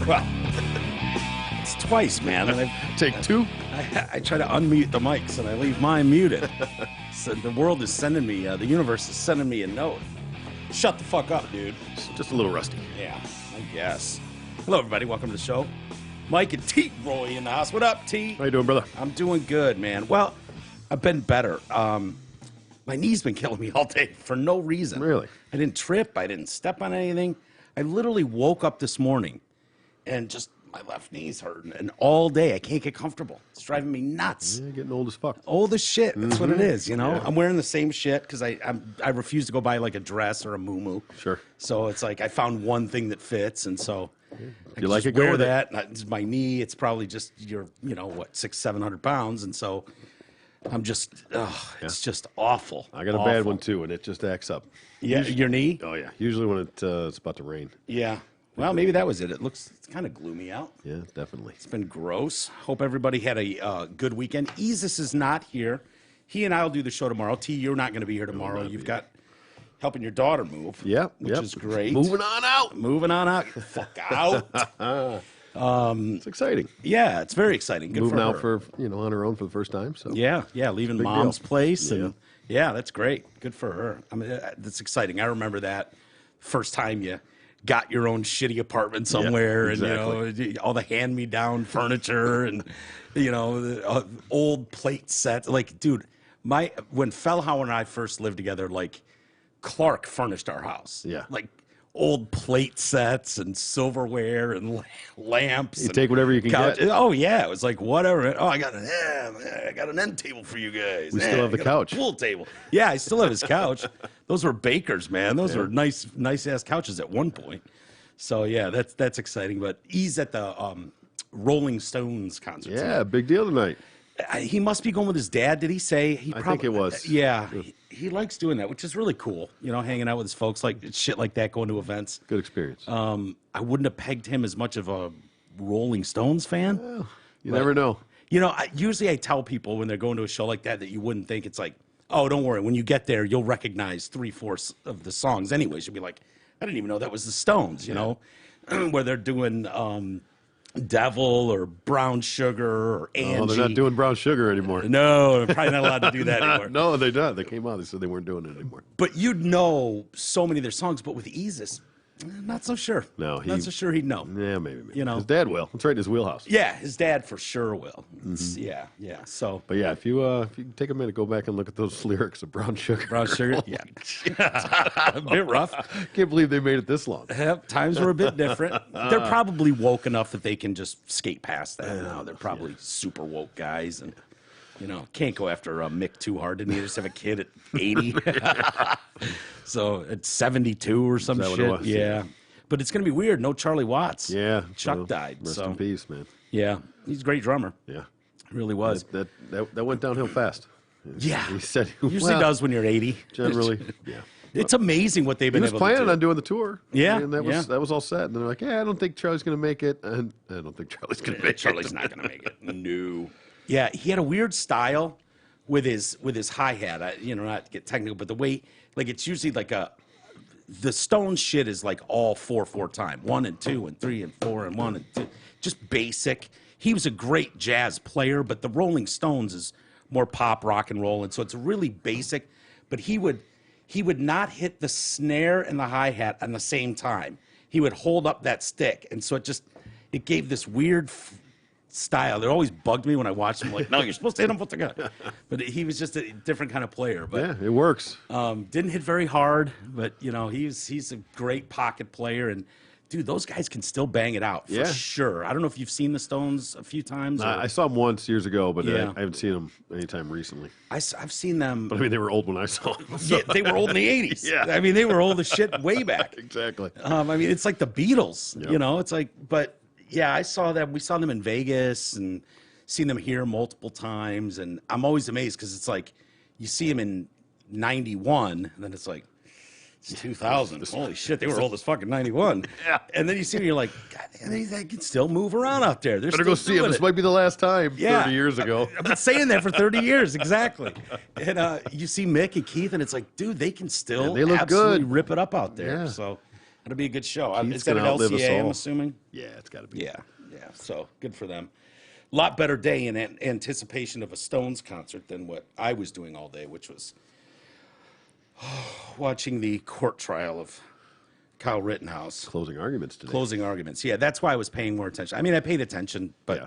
Well, it's twice, man. And Take two. I try to unmute the mics and I leave mine muted. So the world is sending me, the universe is sending me a note. Shut the fuck up, dude. It's just a little rusty. Yeah, I guess. Hello, everybody. Welcome to the show. Mike and T. Roy in the house. What up, T? How you doing, brother? I'm doing good, man. Well, I've been better. My knee's been killing me all day for no reason. Really? I didn't trip. I didn't step on anything. I literally woke up this morning and just my left knee's hurting. And all day I can't get comfortable. It's driving me nuts. Yeah, getting old as fuck. Old as shit. That's what it is, you know? Yeah. I'm wearing the same shit because I refuse to go buy like a dress or a muumuu. Sure. So it's like I found one thing that fits, and so I you like just it, go wear with it. that. It's my knee. It's probably just your, you know, what, 600-700 pounds, and so I'm just, it's just awful. I got a bad one too, and it just acts up. Yeah, your knee. Oh yeah. Usually when it's about to rain. Yeah. Well, maybe that was it. It's kind of gloomy out. Yeah, definitely. It's been gross. Hope everybody had a good weekend. Easus is not here. He and I will do the show tomorrow. T, you're not going to be here tomorrow. You've got helping your daughter move. Yeah, which is great. Moving on out. Moving on out. Get the fuck out. It's exciting. Yeah, it's very exciting. Good Moving for out her. for on her own for the first time. So Yeah, leaving Big mom's deal. place, Yeah. and yeah, that's great. Good for her. I mean, that's exciting. I remember that first time you got your own shitty apartment somewhere, exactly. and you know all the hand-me-down furniture, and you know the old plate sets. Like, dude, when Fellhauer and I first lived together, like Clark furnished our house. Yeah. like old plate sets and silverware and lamps. You and take whatever you can couch. get. Oh yeah, it was like whatever. Oh, I got an end table for you guys. We still have the I got a couch. pool table. Yeah, I still have his couch. Those were Baker's, man. Those were nice ass couches at one point. So yeah, that's exciting. But he's at the Rolling Stones concert. Yeah, big deal tonight. He must be going with his dad. Did he say? I think it was. Yeah, he likes doing that, which is really cool. You know, hanging out with his folks, like shit like that, going to events. Good experience. I wouldn't have pegged him as much of a Rolling Stones fan. Well, you never know. You know, usually I tell people when they're going to a show like that you wouldn't think. It's like, oh, don't worry. When you get there, you'll recognize 3/4 of the songs anyways. You'll be like, I didn't even know that was the Stones, you know, where they're doing Devil or Brown Sugar or Angie. Oh, they're not doing Brown Sugar anymore. No, they're probably not allowed to do that anymore. No, they're not. They came out. They said they weren't doing it anymore. But you'd know so many of their songs. But with Easus, not so sure. No, not so sure he'd know. Yeah, maybe. You know. His dad will. It's right in his wheelhouse. Yeah, his dad for sure will. Yeah. So But yeah, if you take a minute, go back and look at those lyrics of Brown Sugar. Brown Sugar, yeah, a bit rough. Can't believe they made it this long. Yep, times were a bit different. They're probably woke enough that they can just skate past that now. They're probably super woke guys, and you know, can't go after Mick too hard. Didn't he just have a kid at 80? So at 72 or some Is that what shit. it was? Yeah. But it's gonna be weird. No Charlie Watts. Yeah. Chuck well, died. Rest So in peace, man. yeah, he's a great drummer. Yeah. Really was. That went downhill fast. Yeah. He said Usually well, does when you're 80. Generally, yeah. It's amazing what they've He been was able planning to do. on doing the tour. Yeah, and that was all set. And they're like, yeah, I don't think Charlie's going to make it. And I don't think Charlie's going to make Charlie's it. not going to make it. No. Yeah, he had a weird style with his hi hat. You know, not to get technical, but the way, like, it's usually like the Stone shit is like all 4/4 time, 1 and 2 and 3 and 4 and 1 and 2, just basic. He was a great jazz player, but the Rolling Stones is more pop, rock and roll, and so it's really basic. But he would not hit the snare and the hi hat at the same time. He would hold up that stick, and so it gave this weird style. It always bugged me when I watched him. Like, no, you're supposed to hit them both together. But he was just a different kind of player. But Yeah, it works. didn't hit very hard. But you know, he's a great pocket player, and dude, those guys can still bang it out for Yeah. sure. I don't know if you've seen the Stones a few times. Or, I saw them once years ago, but Yeah. I haven't seen them anytime recently. I've seen them. But I mean, they were old when I saw them. so- Yeah, they were old in the 80s. Yeah. I mean, they were old as shit way back. Exactly. I mean, it's like the Beatles, Yep. you know, it's like, but yeah, I saw them. We saw them in Vegas and seen them here multiple times. And I'm always amazed because it's like you see them in 91, and then it's like, it's 2000. Holy shit, they were old as fucking 91. Yeah. And then you see them, you're like, God, they can still move around out there. They're Better still go see them. doing This it. might be the last time. Yeah. 30 years ago. I've been saying that for 30 years, exactly. And you see Mick and Keith, and it's like, dude, they can still Yeah, they look absolutely good. rip it up out there. Yeah. So, It'll be a good show. Keith's Is that an gonna outlive us LCA, I'm all. assuming? Yeah, it's got to be. Yeah, yeah. So good for them. A lot better day in anticipation of a Stones concert than what I was doing all day, which was watching the court trial of Kyle Rittenhouse. Closing arguments today. Closing arguments. Yeah, that's why I was paying more attention. I mean, I paid attention, but Yeah.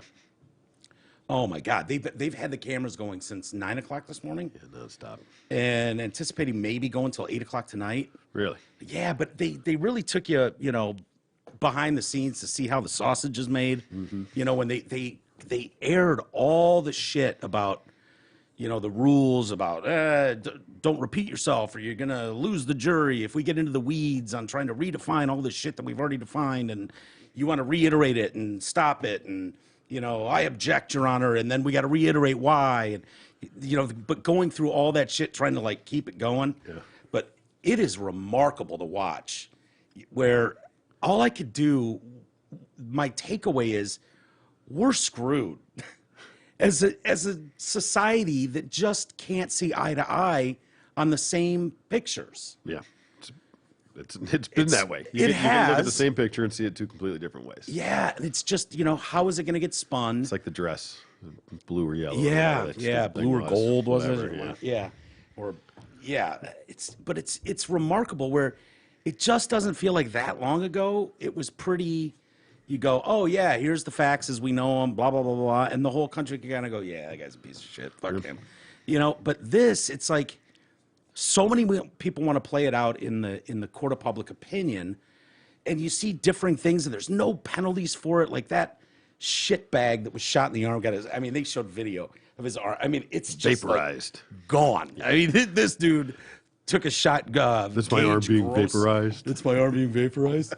oh my God, they've had the cameras going since 9 o'clock this morning, Yeah, nonstop. and anticipating maybe going till 8 o'clock tonight. Really? Yeah, but they really took you, behind the scenes to see how the sausage is made. When they aired all the shit about, the rules about don't repeat yourself or you're gonna lose the jury if we get into the weeds on trying to redefine all this shit that we've already defined, and you want to reiterate it and stop it, and I object, Your Honor, and then we got to reiterate why, and but going through all that shit trying to like keep it going. Yeah. But it is remarkable to watch, where all I could do, my takeaway is, we're screwed as a society that just can't see eye to eye on the same pictures. Yeah. It's been that way. You can look at the same picture and see it two completely different ways. Yeah, and it's just, how is it going to get spun? It's like the dress, blue or yellow. Yeah, or that yeah, stupid blue thing or gold, wasn't whatever, it? Yeah. It's remarkable where it just doesn't feel like that long ago. It was pretty. You go, oh yeah, here's the facts as we know them, blah blah blah blah, and the whole country can kind of go, yeah, that guy's a piece of shit, fuck him, But this, it's like so many people want to play it out in the court of public opinion, and you see differing things, and there's no penalties for it, like that shitbag that was shot in the arm got his. I mean, they showed video of his arm. I mean, it's just vaporized, like, gone. I mean, this dude took a shot. That's my arm being vaporized. That's my arm being vaporized.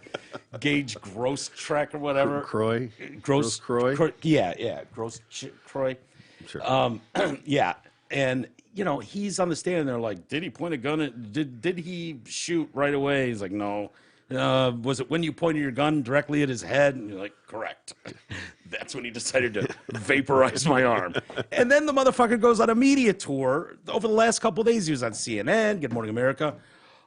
Gage Gross Trek or whatever. Croy. Gross Croy. Yeah. Gross Croy. Sure. Yeah. And, he's on the stand and they're like, did he point a gun at, did he shoot right away? He's like, no. Was it when you pointed your gun directly at his head? And you're like, correct. That's when he decided to vaporize my arm. And then the motherfucker goes on a media tour. Over the last couple of days, he was on CNN, Good Morning America.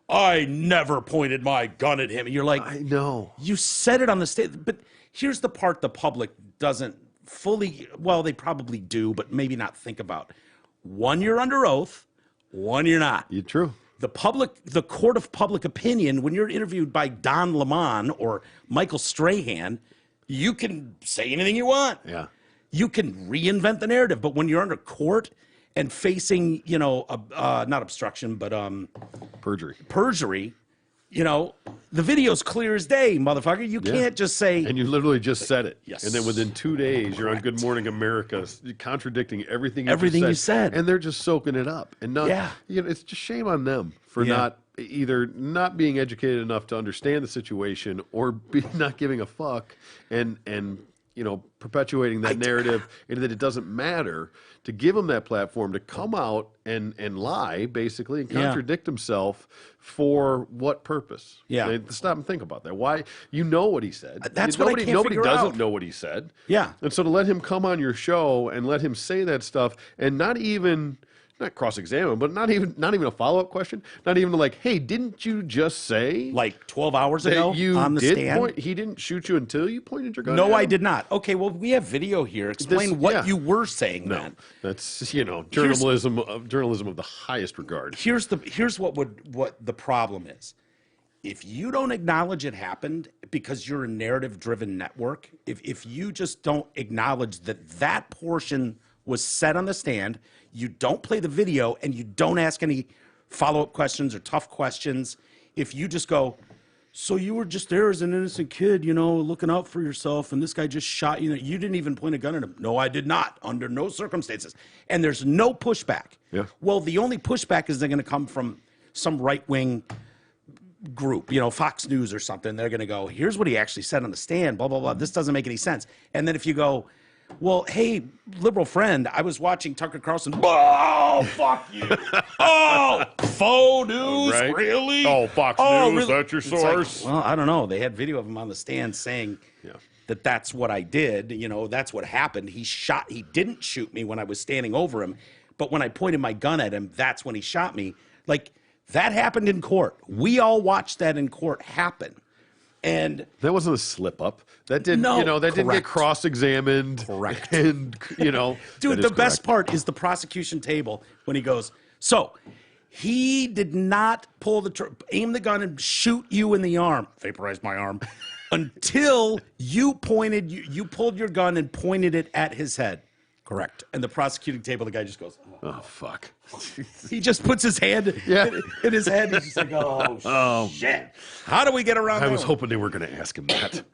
I never pointed my gun at him. And you're like, I know. You said it on the stage. But here's the part the public doesn't fully, well, they probably do, but maybe not think about. One, you're under oath. One, you're not. You're true. The court of public opinion, when you're interviewed by Don Lemon or Michael Strahan, you can say anything you want. Yeah. You can reinvent the narrative. But when you're under court and facing, not obstruction, but perjury, the video's clear as day, motherfucker. You can't just say. And you literally just said it. Yes. And then within 2 days, you're on Good Morning America, contradicting everything you said. And they're just soaking it up. And it's just shame on them for either not being educated enough to understand the situation or not giving a fuck and perpetuating that narrative and that it doesn't matter, to give him that platform to come out and lie, basically, and contradict himself for what purpose? Yeah. Stop and think about that. Why? You know what he said. That's what I can't Nobody figure doesn't out. know what he said. Yeah. And so to let him come on your show and let him say that stuff and not cross-examine, but not even a follow-up question, not even like, hey, didn't you just say like 12 hours that ago you on the did stand? he didn't shoot you until you pointed your gun No, at I him? did not. Okay, well, we have video here. Explain what you were saying then. That's journalism of the highest regard. Here's what the problem is. If you don't acknowledge it happened because you're a narrative-driven network, if you just don't acknowledge that portion was said on the stand, you don't play the video, and you don't ask any follow-up questions or tough questions, if you just go, so you were just there as an innocent kid, looking out for yourself, and this guy just shot you. You didn't even point a gun at him. No, I did not, under no circumstances. And there's no pushback. Yeah. Well, the only pushback is they're going to come from some right-wing group, Fox News or something. They're going to go, here's what he actually said on the stand, blah, blah, blah. This doesn't make any sense. And then if you go, well, hey, liberal friend, I was watching Tucker Carlson. Oh, fuck you. Oh, faux news? Right? Really? Oh, Fox News, really? that's your It's source? like, well, I don't know. They had video of him on the stand saying that's what I did. That's what happened. He didn't shoot me when I was standing over him. But when I pointed my gun at him, that's when he shot me. Like, that happened in court. We all watched that in court happen. And that wasn't a slip up. That didn't, that didn't get cross-examined. Correct. And, dude, the best part is the prosecution table when he goes, so he did not pull aim the gun and shoot you in the arm, vaporize my arm, until you pulled your gun and pointed it at his head. Correct. And the prosecuting table, the guy just goes, oh fuck. He just puts his hand in his head. He's just like, oh shit. How do we get around that? I was hoping they were going to ask him that.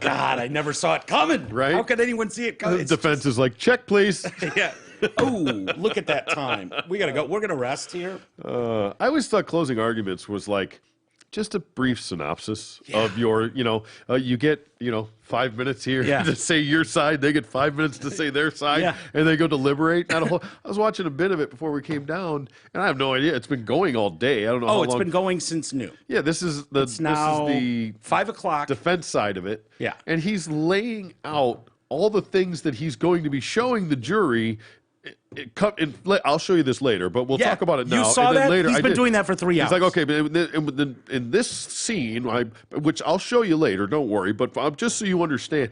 God, I never saw it coming. Right? How could anyone see it coming? The defense is like, check, please. Yeah. Oh, look at that time. We got to go. We're going to rest here. I always thought closing arguments was like just a brief synopsis of your, you get, 5 minutes here to say your side. They get 5 minutes to say their side, and they go deliberate. I was watching a bit of it before we came down, and I have no idea. It's been going all day. I don't know how long. It's been going since noon. Yeah, this is the 5 o'clock defense side of it. Yeah. And he's laying out all the things that he's going to be showing the jury. I'll show you this later, but we'll talk about it now. You saw and then that? Later, He's been doing that for 3 hours. He's like, okay, but in this scene, which I'll show you later, don't worry, but just so you understand,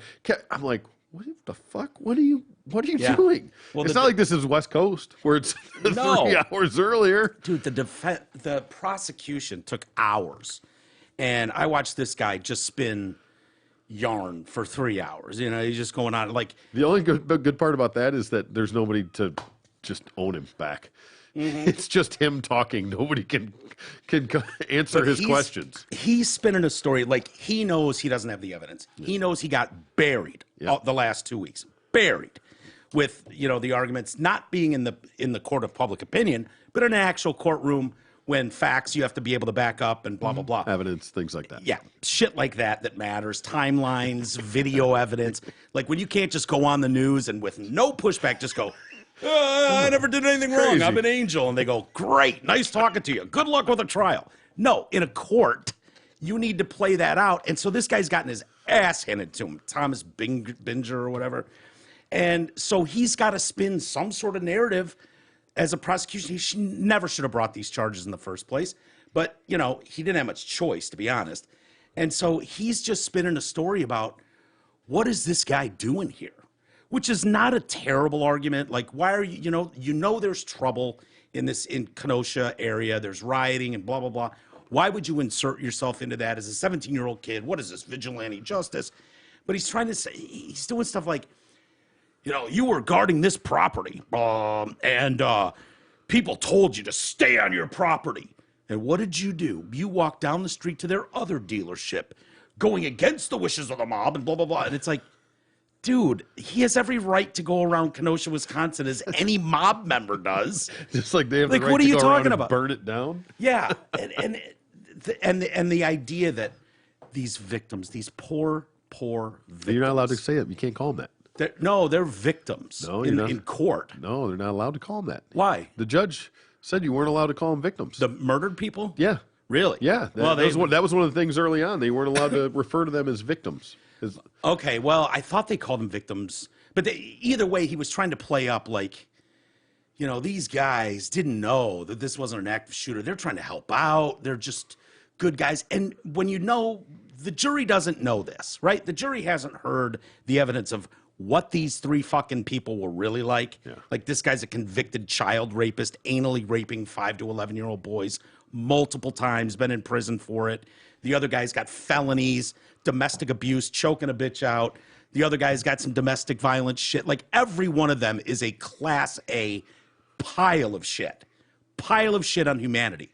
I'm like, what the fuck? What are you doing? Well, it's not like this is West Coast where it's 3 hours earlier. Dude, the prosecution took hours, and I watched this guy just spin yarn for 3 hours. He's just going on like. The only good part about that is that there's nobody to just own him back. Mm-hmm. It's just him talking. Nobody can answer his questions. He's spinning a story like he knows he doesn't have the evidence. Yeah. He knows he got buried the last 2 weeks. Buried with the arguments not being in the court of public opinion, but in an actual courtroom. When facts you have to be able to back up and blah, blah, blah. Evidence, things like that. Yeah, shit like that matters. Timelines, video evidence. Like when you can't just go on the news and with no pushback just go, I never did anything wrong. I'm an angel. And they go, great, nice talking to you. Good luck with a trial. No, in a court, you need to play that out. And so this guy's gotten his ass handed to him, Thomas Binger or whatever. And so he's got to spin some sort of narrative. As a prosecution, he never should have brought these charges in the first place. But, he didn't have much choice, to be honest. And so he's just spinning a story about what is this guy doing here? Which is not a terrible argument. Like, why are you, there's trouble in Kenosha area. There's rioting and blah, blah, blah. Why would you insert yourself into that as a 17-year-old kid? What is this, vigilante justice? But he's trying to say, he's doing stuff like, you were guarding this property, and people told you to stay on your property. And what did you do? You walked down the street to their other dealership, going against the wishes of the mob, and blah, blah, blah. And it's like, dude, he has every right to go around Kenosha, Wisconsin, as any mob member does. Just like they have the right what to are you go talking around about? And burn it down? Yeah, and the idea that these victims, these poor victims. You're not allowed to say it. You can't call them that. They're victims in court. No, they're not allowed to call them that. Why? The judge said you weren't allowed to call them victims. The murdered people? Yeah. Really? Yeah. That was one of the things early on. They weren't allowed to refer to them as victims. Okay, well, I thought they called them victims. But either way, he was trying to play up like, these guys didn't know that this wasn't an active shooter. They're trying to help out. They're just good guys. And when the jury doesn't know this, right? The jury hasn't heard the evidence of what these 3 fucking people were really like. Yeah. Like this guy's a convicted child rapist, anally raping 5 to 11-year-old boys multiple times, been in prison for it. The other guy's got felonies, domestic abuse, choking a bitch out. The other guy's got some domestic violence shit. Like every one of them is a class A pile of shit on humanity.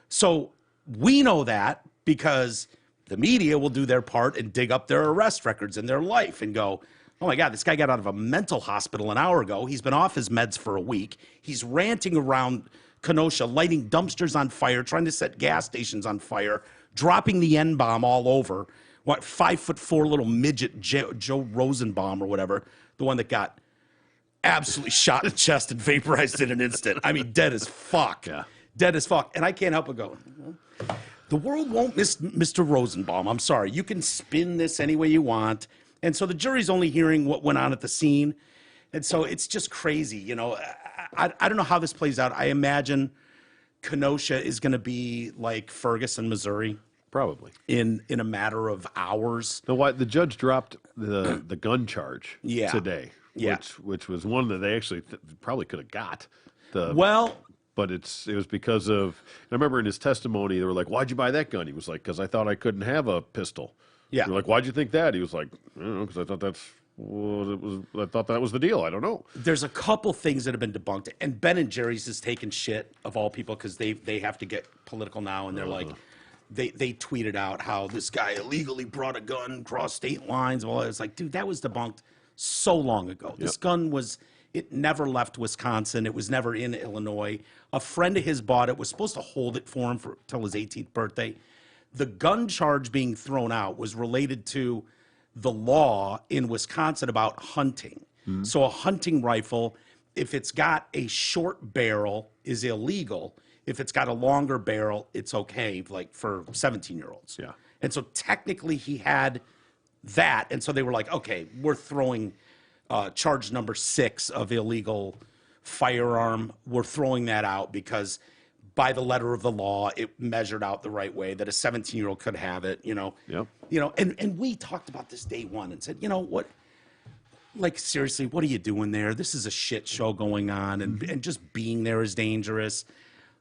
So we know that because the media will do their part and dig up their arrest records and their life and go, oh my God, this guy got out of a mental hospital an hour ago. He's been off his meds for a week. He's ranting around Kenosha, lighting dumpsters on fire, trying to set gas stations on fire, dropping the N-bomb all over. 5'4" little midget Joe Rosenbaum or whatever, the one that got absolutely shot in the chest and vaporized in an instant. I mean, dead as fuck. Yeah. Dead as fuck. And I can't help but go, the world won't miss Mr. Rosenbaum. I'm sorry. You can spin this any way you want. And so the jury's only hearing what went on at the scene. And so it's just crazy. I don't know how this plays out. I imagine Kenosha is going to be like Ferguson, Missouri, probably. in a matter of hours. Now, why the judge dropped the gun charge Yeah. today, Yeah. which was one that they actually probably could have got. The Well, But it was because of. And I remember in his testimony, they were like, "Why'd you buy that gun?" He was like, "Because I thought I couldn't have a pistol." Yeah. They're like, "Why'd you think that?" He was like, "I don't know, because I thought I thought that was the deal. I don't know." there's a couple things that have been debunked, and Ben and Jerry's has taken shit of all people because they have to get political now, and they're like, they tweeted out how this guy illegally brought a gun across state lines. Well, it's like, dude, that was debunked so long ago. This gun it never left Wisconsin. It was never in Illinois. A friend of his bought it, was supposed to hold it for him till his 18th birthday. The gun charge being thrown out was related to the law in Wisconsin about hunting. So a hunting rifle, if it's got a short barrel, is illegal. If it's got a longer barrel, it's okay, like for 17-year-olds. Yeah. And so technically he had that. And so they were like, okay, we're throwing charge number 6 of illegal firearm. We're throwing that out because by the letter of the law, it measured out the right way that a 17-year-old could have it, you know. Yep. You know, and we talked about this day one and said, you know what, like seriously, what are you doing there? This is a shit show going on, and just being there is dangerous.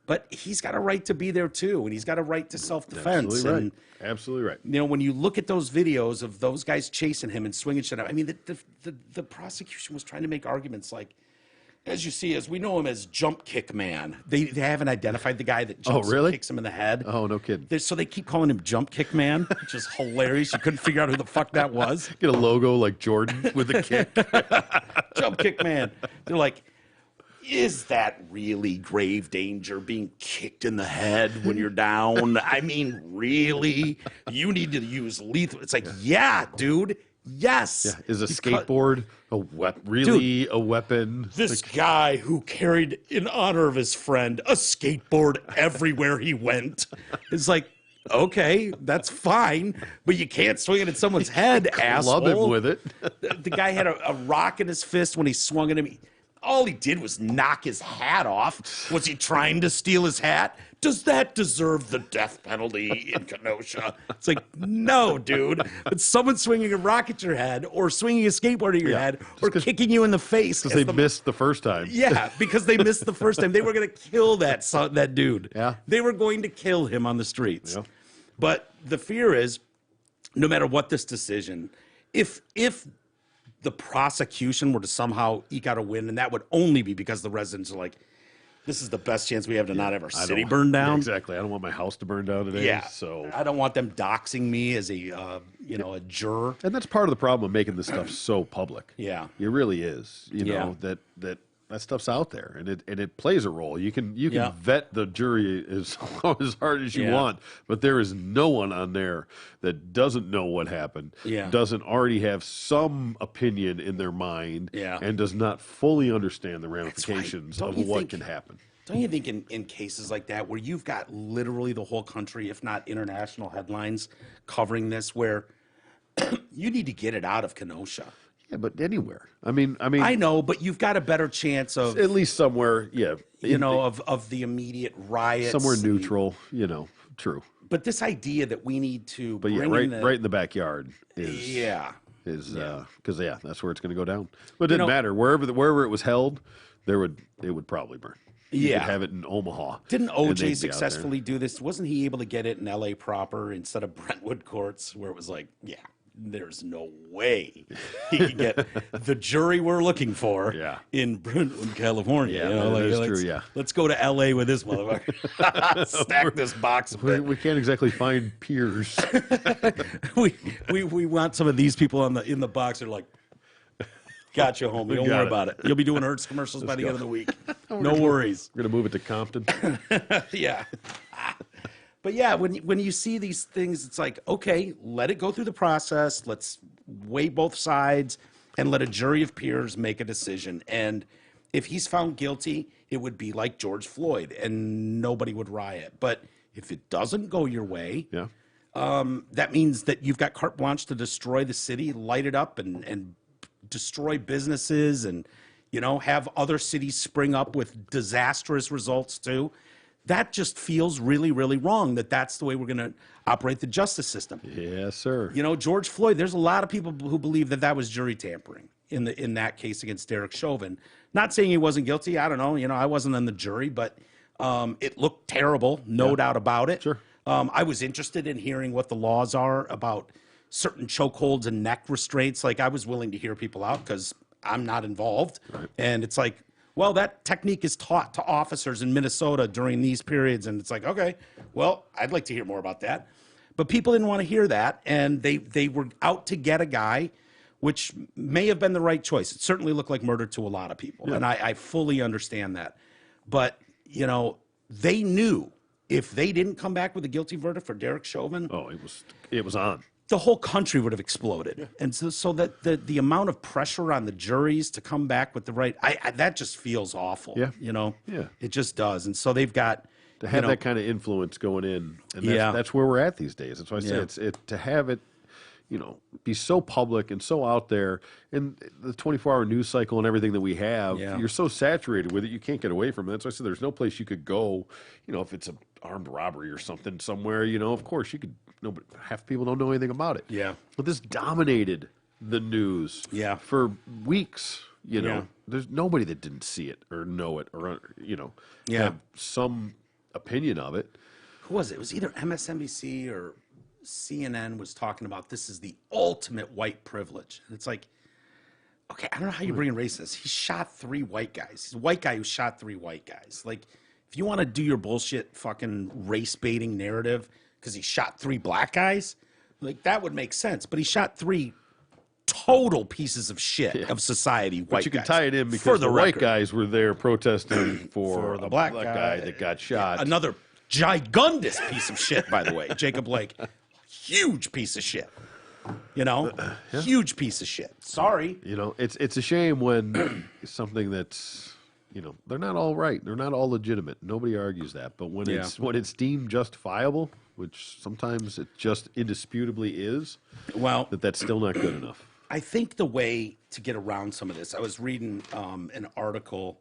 But he's got a right to be there too, and he's got a right to self-defense. Absolutely right. And, Absolutely right. you know, when you look at those videos of those guys chasing him and swinging shit out, I mean, the prosecution was trying to make arguments like, as you see, as we know him as Jump Kick Man. They haven't identified the guy that jumps and kicks him in the head. Oh, no kidding. So they keep calling him Jump Kick Man, which is hilarious. You couldn't figure out who the fuck that was. Get a logo like Jordan with a kick. Jump Kick Man. They're like, is that really grave danger, being kicked in the head when you're down? I mean, really? You need to use lethal. It's like, yeah, dude. Yes. Yeah. Is a skateboard a weapon? This guy who carried, in honor of his friend, a skateboard everywhere he went. It's like, okay, that's fine, but you can't swing it at someone's head, asshole. Club him with it. The guy had a rock in his fist when he swung at him. All he did was knock his hat off. Was he trying to steal his hat? Does that deserve the death penalty in Kenosha? It's like, no, dude. But someone swinging a rock at your head or swinging a skateboard at your head or kicking you in the face. Because they missed the first time. Yeah, because they missed the first time. They were going to kill that dude. Yeah. They were going to kill him on the streets. Yeah. But the fear is, no matter what this decision, if the prosecution were to somehow eke out a win, and that would only be because the residents are like, this is the best chance we have to not have our city burned down. Yeah, exactly. I don't want my house to burn down today. Yeah. So I don't want them doxing me as a a juror. And that's part of the problem of making this stuff so public. Yeah. It really is. You know, that stuff's out there, and it plays a role. You can vet the jury as hard as you want, but there is no one on there that doesn't know what happened, doesn't already have some opinion in their mind, and does not fully understand the ramifications of what can happen. Don't you think in cases like that, where you've got literally the whole country, if not international headlines, covering this, where you need to get it out of Kenosha? Yeah, but anywhere. I mean, I know, but you've got a better chance of at least somewhere. Yeah, of the immediate riots, somewhere neutral. True. But this idea that we need to, but right in the backyard is because that's where it's going to go down. But it didn't matter wherever it was held, it would probably burn. You could have it in Omaha. Didn't OJ successfully do this? Wasn't he able to get it in LA proper instead of Brentwood courts, where it was like, there's no way he can get the jury we're looking for in Brentwood, California. Yeah, that's true. Yeah, let's go to LA with this motherfucker. Stack this box. We can't exactly find peers. we want some of these people in the box. They're like, got you, homie. Don't worry about it. You'll be doing Hertz commercials by the end of the week. No worries. We're gonna move it to Compton. Yeah. But yeah, when you see these things, it's like, okay, let it go through the process. Let's weigh both sides and let a jury of peers make a decision. And if he's found guilty, it would be like George Floyd, and nobody would riot. But if it doesn't go your way, that means that you've got carte blanche to destroy the city, light it up, and destroy businesses, and have other cities spring up with disastrous results too. that just feels really, really wrong that that's the way we're going to operate the justice system. Yes, sir. You know, George Floyd, there's a lot of people who believe that that was jury tampering in that case against Derek Chauvin. Not saying he wasn't guilty. I don't know. You know, I wasn't on the jury, but it looked terrible, no doubt about it. Sure. I was interested in hearing what the laws are about certain chokeholds and neck restraints. Like, I was willing to hear people out because I'm not involved. Right. And it's like, well, that technique is taught to officers in Minnesota during these periods. And it's like, okay, well, I'd like to hear more about that. But people didn't want to hear that. And they were out to get a guy, which may have been the right choice. It certainly looked like murder to a lot of people. Yeah. And I fully understand that. But, you know, they knew if they didn't come back with a guilty verdict for Derek Chauvin, it was on. The whole country would have exploded. Yeah. And so that the amount of pressure on the juries to come back with the right, that just feels awful. Yeah. You know? Yeah. It just does. And so they've got to have that kind of influence going in. And that's where we're at these days. That's why I say to have it, you know, be so public and so out there, and the 24-hour news cycle and everything that we have, you're so saturated with it, you can't get away from it. That's why I said there's no place you could go, you know, if it's an armed robbery or something somewhere, you know, of course you could, but half people don't know anything about it. Yeah. But this dominated the news for weeks, you know. There's nobody that didn't see it or know it or, you know, have some opinion of it. Who was it? It was either MSNBC or CNN was talking about this is the ultimate white privilege. And it's like, okay, I don't know how you bring in racism. He shot 3 white guys. He's a white guy who shot 3 white guys. Like, if you want to do your bullshit fucking race baiting narrative because he shot 3 black guys, like, that would make sense. But he shot 3 total pieces of shit of society, white guys. But you can tie it in because the white guys were there protesting for the black guy that got shot. Another gigundous piece of shit, by the way, Jacob Blake. Huge piece of shit, you know, huge piece of shit. Sorry. You know, it's a shame when something that's, you know, they're not all right. They're not all legitimate. Nobody argues that. But when it's deemed justifiable, which sometimes it just indisputably is, well, that's still not good enough. I think the way to get around some of this, I was reading an article,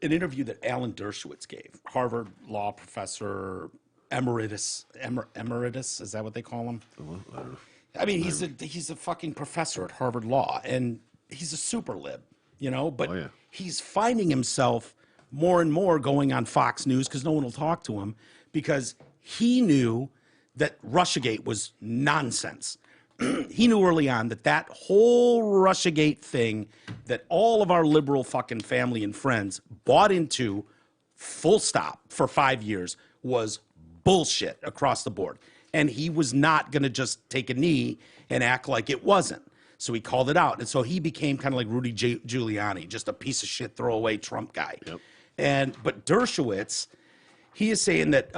an interview that Alan Dershowitz gave, Harvard law professor, emeritus, is that what they call him? I don't know. I mean, he's a fucking professor at Harvard Law, and he's a super lib, you know, but he's finding himself more and more going on Fox News because no one will talk to him because he knew that Russiagate was nonsense. He knew early on that whole Russiagate thing that all of our liberal fucking family and friends bought into, full stop, for 5 years was bullshit across the board. And he was not going to just take a knee and act like it wasn't. So he called it out. And so he became kind of like Rudy Giuliani, just a piece of shit, throwaway Trump guy. Yep. But Dershowitz, he is saying that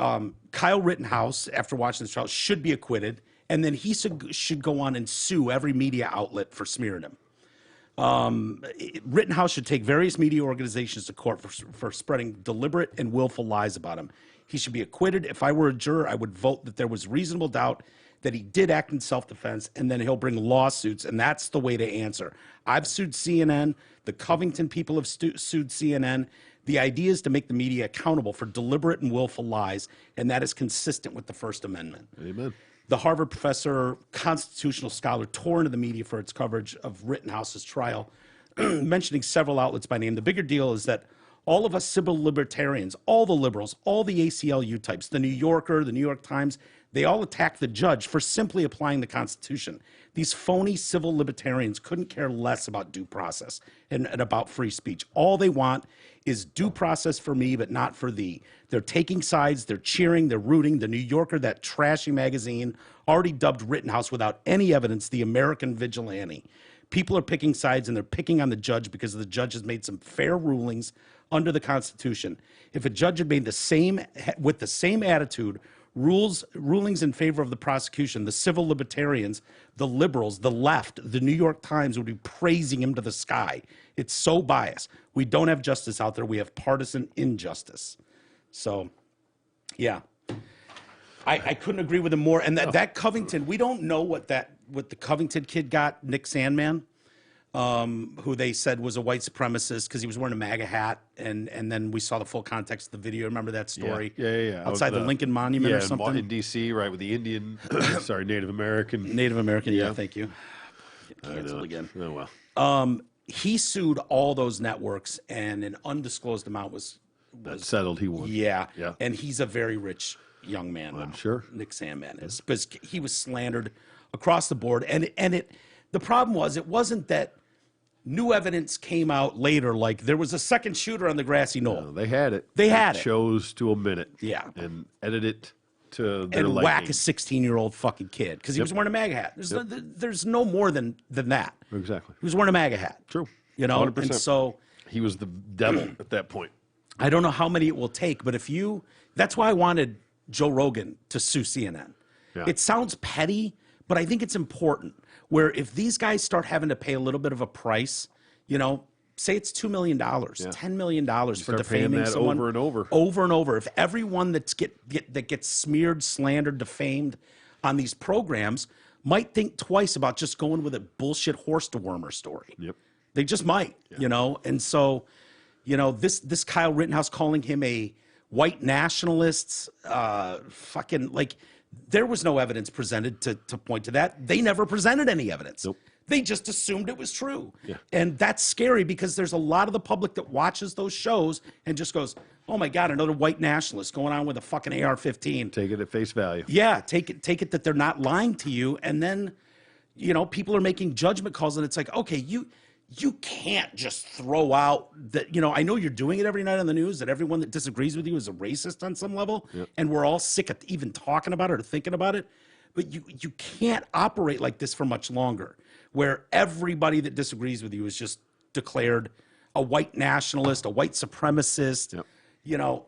Kyle Rittenhouse, after watching this trial, should be acquitted. And then he should go on and sue every media outlet for smearing him. Rittenhouse should take various media organizations to court for spreading deliberate and willful lies about him. He should be acquitted. If I were a juror, I would vote that there was reasonable doubt that he did act in self-defense, and then he'll bring lawsuits, and that's the way to answer. I've sued CNN. The Covington people have sued CNN. The idea is to make the media accountable for deliberate and willful lies, and that is consistent with the First Amendment. Amen. The Harvard professor, constitutional scholar, tore into the media for its coverage of Rittenhouse's trial, mentioning several outlets by name. The bigger deal is that all of us civil libertarians, all the liberals, all the ACLU types, the New Yorker, the New York Times, they all attack the judge for simply applying the Constitution. These phony civil libertarians couldn't care less about due process and about free speech. All they want is due process for me, but not for thee. They're taking sides, they're cheering, they're rooting. The New Yorker, that trashy magazine, already dubbed Rittenhouse without any evidence the American vigilante. People are picking sides, and they're picking on the judge because the judge has made some fair rulings under the Constitution. If a judge had made with the same attitude, rulings in favor of the prosecution, the civil libertarians, the liberals, the left, the New York Times would be praising him to the sky. It's so biased. We don't have justice out there. We have partisan injustice. So, yeah. I couldn't agree with him more. And that Covington, we don't know what the Covington kid got, Nick Sandmann. who they said was a white supremacist because he was wearing a MAGA hat, and then we saw the full context of the video. Remember that story? Yeah. Outside the Lincoln Monument or something? in D.C., right, with the Indian, Native American. Native American, yeah, thank you. Canceled again. Oh, well. He sued all those networks, and an undisclosed amount was That settled, he won. Yeah. Yeah. And he's a very rich young man. I'm sure. Nick Sandman is, because he was slandered across the board. And the problem was, it wasn't that new evidence came out later, like there was a second shooter on the grassy knoll. No, they had it. They had it. Chose to omit it. Yeah. And edit it to their And liking. whack a 16-year-old fucking kid because he was wearing a MAGA hat. There's no more than that. Exactly. He was wearing a MAGA hat. True. You know, 100%. and so He was the devil at that point. I don't know how many it will take, but that's why I wanted Joe Rogan to sue CNN. Yeah. It sounds petty, but I think it's important. Where if these guys start having to pay a little bit of a price, you know, say it's $2 million, $10 million for defaming someone over and over. Over and over. If everyone that gets smeared, slandered, defamed on these programs might think twice about just going with a bullshit horse dewormer story. Yep. They just might, you know, and so. You know, this Kyle Rittenhouse calling him a white nationalist, fucking, like, there was no evidence presented to point to that. They never presented any evidence. Nope. They just assumed it was true. Yeah. And that's scary because there's a lot of the public that watches those shows and just goes, oh my God, another white nationalist going on with a fucking AR-15. Take it at face value. Yeah, take it that they're not lying to you. And then, you know, people are making judgment calls and it's like, okay, you can't just throw out that, you know, I know you're doing it every night on the news, that everyone that disagrees with you is a racist on some level, and we're all sick of even talking about it or thinking about it. But you can't operate like this for much longer, where everybody that disagrees with you is just declared a white nationalist, a white supremacist, you know,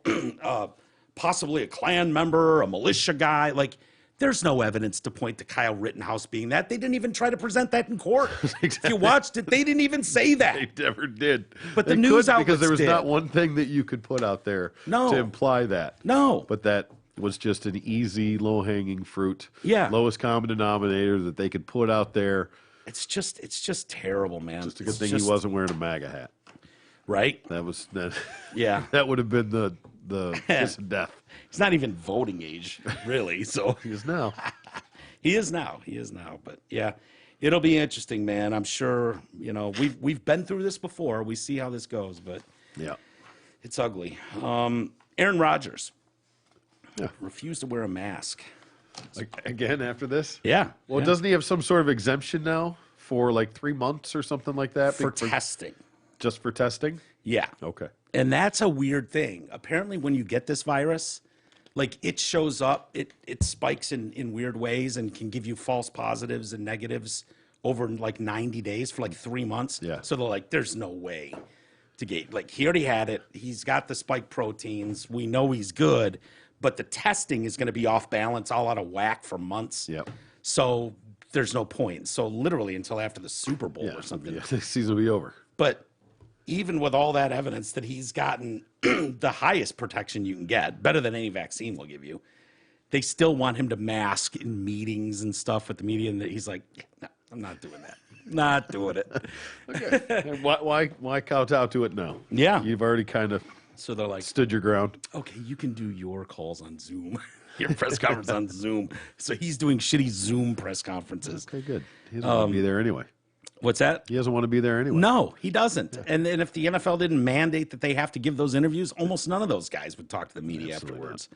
possibly a Klan member, a militia guy. Like, there's no evidence to point to Kyle Rittenhouse being that. They didn't even try to present that in court. Exactly. If you watched it, they didn't even say that. They never did. But the news outlets because there was did. not one thing that you could put out there to imply that. No. But that was just an easy, low-hanging fruit. Yeah. Lowest common denominator that they could put out there. It's just terrible, man. Just a good thing he wasn't wearing a MAGA hat. Right? That. Yeah. That would have been the kiss of death. He's not even voting age, really. So he is now. He is now. But yeah, it'll be interesting, man. I'm sure. You know, we've been through this before. We see how this goes, but yeah, it's ugly. Aaron Rodgers refused to wear a mask. Like, again after this. Yeah. Well, doesn't he have some sort of exemption now for like 3 months or something like that for testing? Just for testing? Yeah. Okay. And that's a weird thing. Apparently, when you get this virus, like, it shows up, it spikes in weird ways and can give you false positives and negatives over like 90 days for like 3 months. Yeah. So they're like, there's no way to get, like, he already had it. He's got the spike proteins. We know he's good, but the testing is going to be off balance, all out of whack for months. Yep. So there's no point. So literally until after the Super Bowl or something. Yeah, the season will be over. But even with all that evidence that he's gotten the highest protection you can get, better than any vaccine will give you, they still want him to mask in meetings and stuff with the media. And he's like, no, I'm not doing that. Not doing it. Okay. Why kowtow to it now? Yeah. You've already kind of So they're like, stood your ground. okay, you can do your calls on Zoom, your press conference on Zoom. So he's doing shitty Zoom press conferences. Okay, good. He doesn't want to be there anyway. What's that? He doesn't want to be there anyway. No, he doesn't. And if the NFL didn't mandate that they have to give those interviews, almost none of those guys would talk to the media afterwards.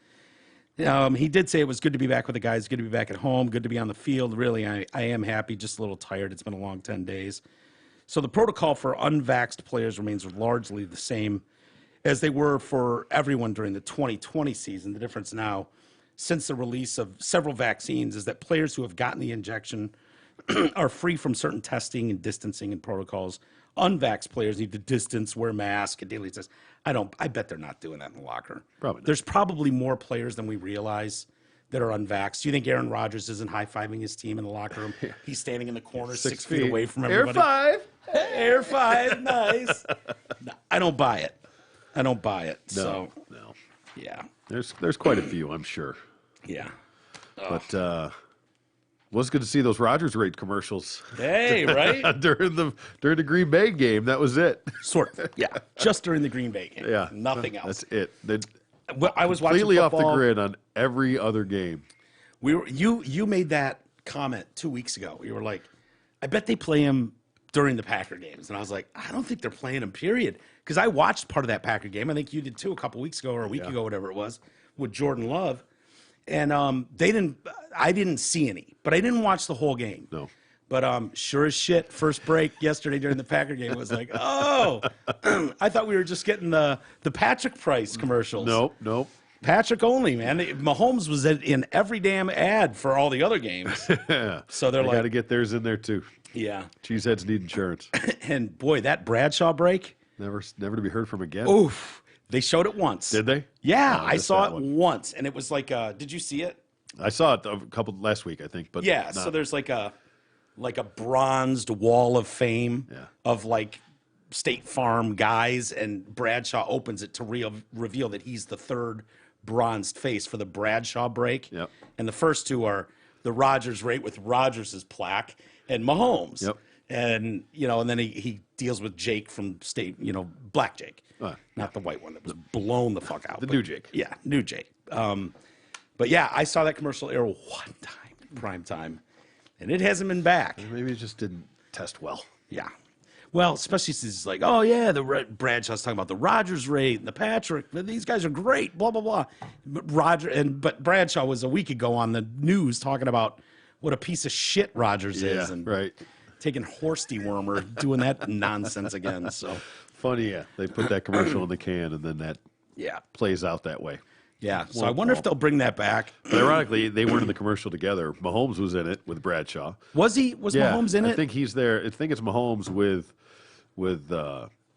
He did say it was good to be back with the guys, good to be back at home, good to be on the field. Really, I am happy, just a little tired. It's been a long 10 days. So the protocol for unvaxxed players remains largely the same as they were for everyone during the 2020 season. The difference now, since the release of several vaccines, is that players who have gotten the injection are free from certain testing and distancing and protocols. Unvaxxed players need to distance, wear masks, and daily test. I bet they're not doing that in the locker. Probably not. There's probably more players than we realize that are unvaxxed. Do you think Aaron Rodgers isn't high-fiving his team in the locker room? He's standing in the corner 6 feet away from everybody. Air 5. Air 5, nice. No, I don't buy it. No. Yeah. There's quite a few, I'm sure. Yeah. But Was good to see those Rogers rate commercials. Hey, right? during the Green Bay game. That was it. Sort of. Yeah. Just during the Green Bay game. Yeah. Nothing else. That's it. Well, I was watching completely football. off the grid on every other game. You made that comment 2 weeks ago. You were like, I bet they play him during the Packer games. And I was like, I don't think they're playing him, period. Because I watched part of that Packer game. I think you did too a couple weeks ago or a week ago, whatever it was, with Jordan Love. And I didn't see any, but I didn't watch the whole game. No. But sure as shit, first break yesterday during the Packer game was like, oh, I thought we were just getting the Patrick Price commercials. Nope. Patrick only, man. Mahomes was in every damn ad for all the other games. So they're They like, got to get theirs in there too. yeah. Cheeseheads need insurance. And boy, that Bradshaw break, Never to be heard from again. oof. They showed it once. Did they? Yeah, Oh, I missed saw that it one. once, and it was like, did you see it? I saw it a couple last week, I think. But Yeah. not- So there's like a bronzed wall of fame Yeah. of like State Farm guys, and Bradshaw opens it to reveal that he's the third bronzed face for the Bradshaw break. Yep. And the first two are the Rogers rate with Rogers' plaque and Mahomes. Yep. And and then he deals with Jake from State, Black Jake, not the white one that was blown the fuck out. the new Jake. Yeah, new Jake. But yeah, I saw that commercial air one time, prime time, and it hasn't been back. Maybe it just didn't test well. Yeah. Well, especially since it's like, oh yeah, Bradshaw's talking about the Rogers rate and the Patrick. These guys are great. Blah blah blah. But Bradshaw was a week ago on the news talking about what a piece of shit Rogers is, and right. taking horse dewormer, doing that nonsense again. So Funny, yeah. They put that commercial in the can, and then that yeah, plays out that way. yeah. So I wonder if they'll bring that back. But ironically, they weren't in the commercial together. Mahomes was in it with Bradshaw. Was he? Was Yeah, Mahomes in it? I think he's there. I think it's Mahomes with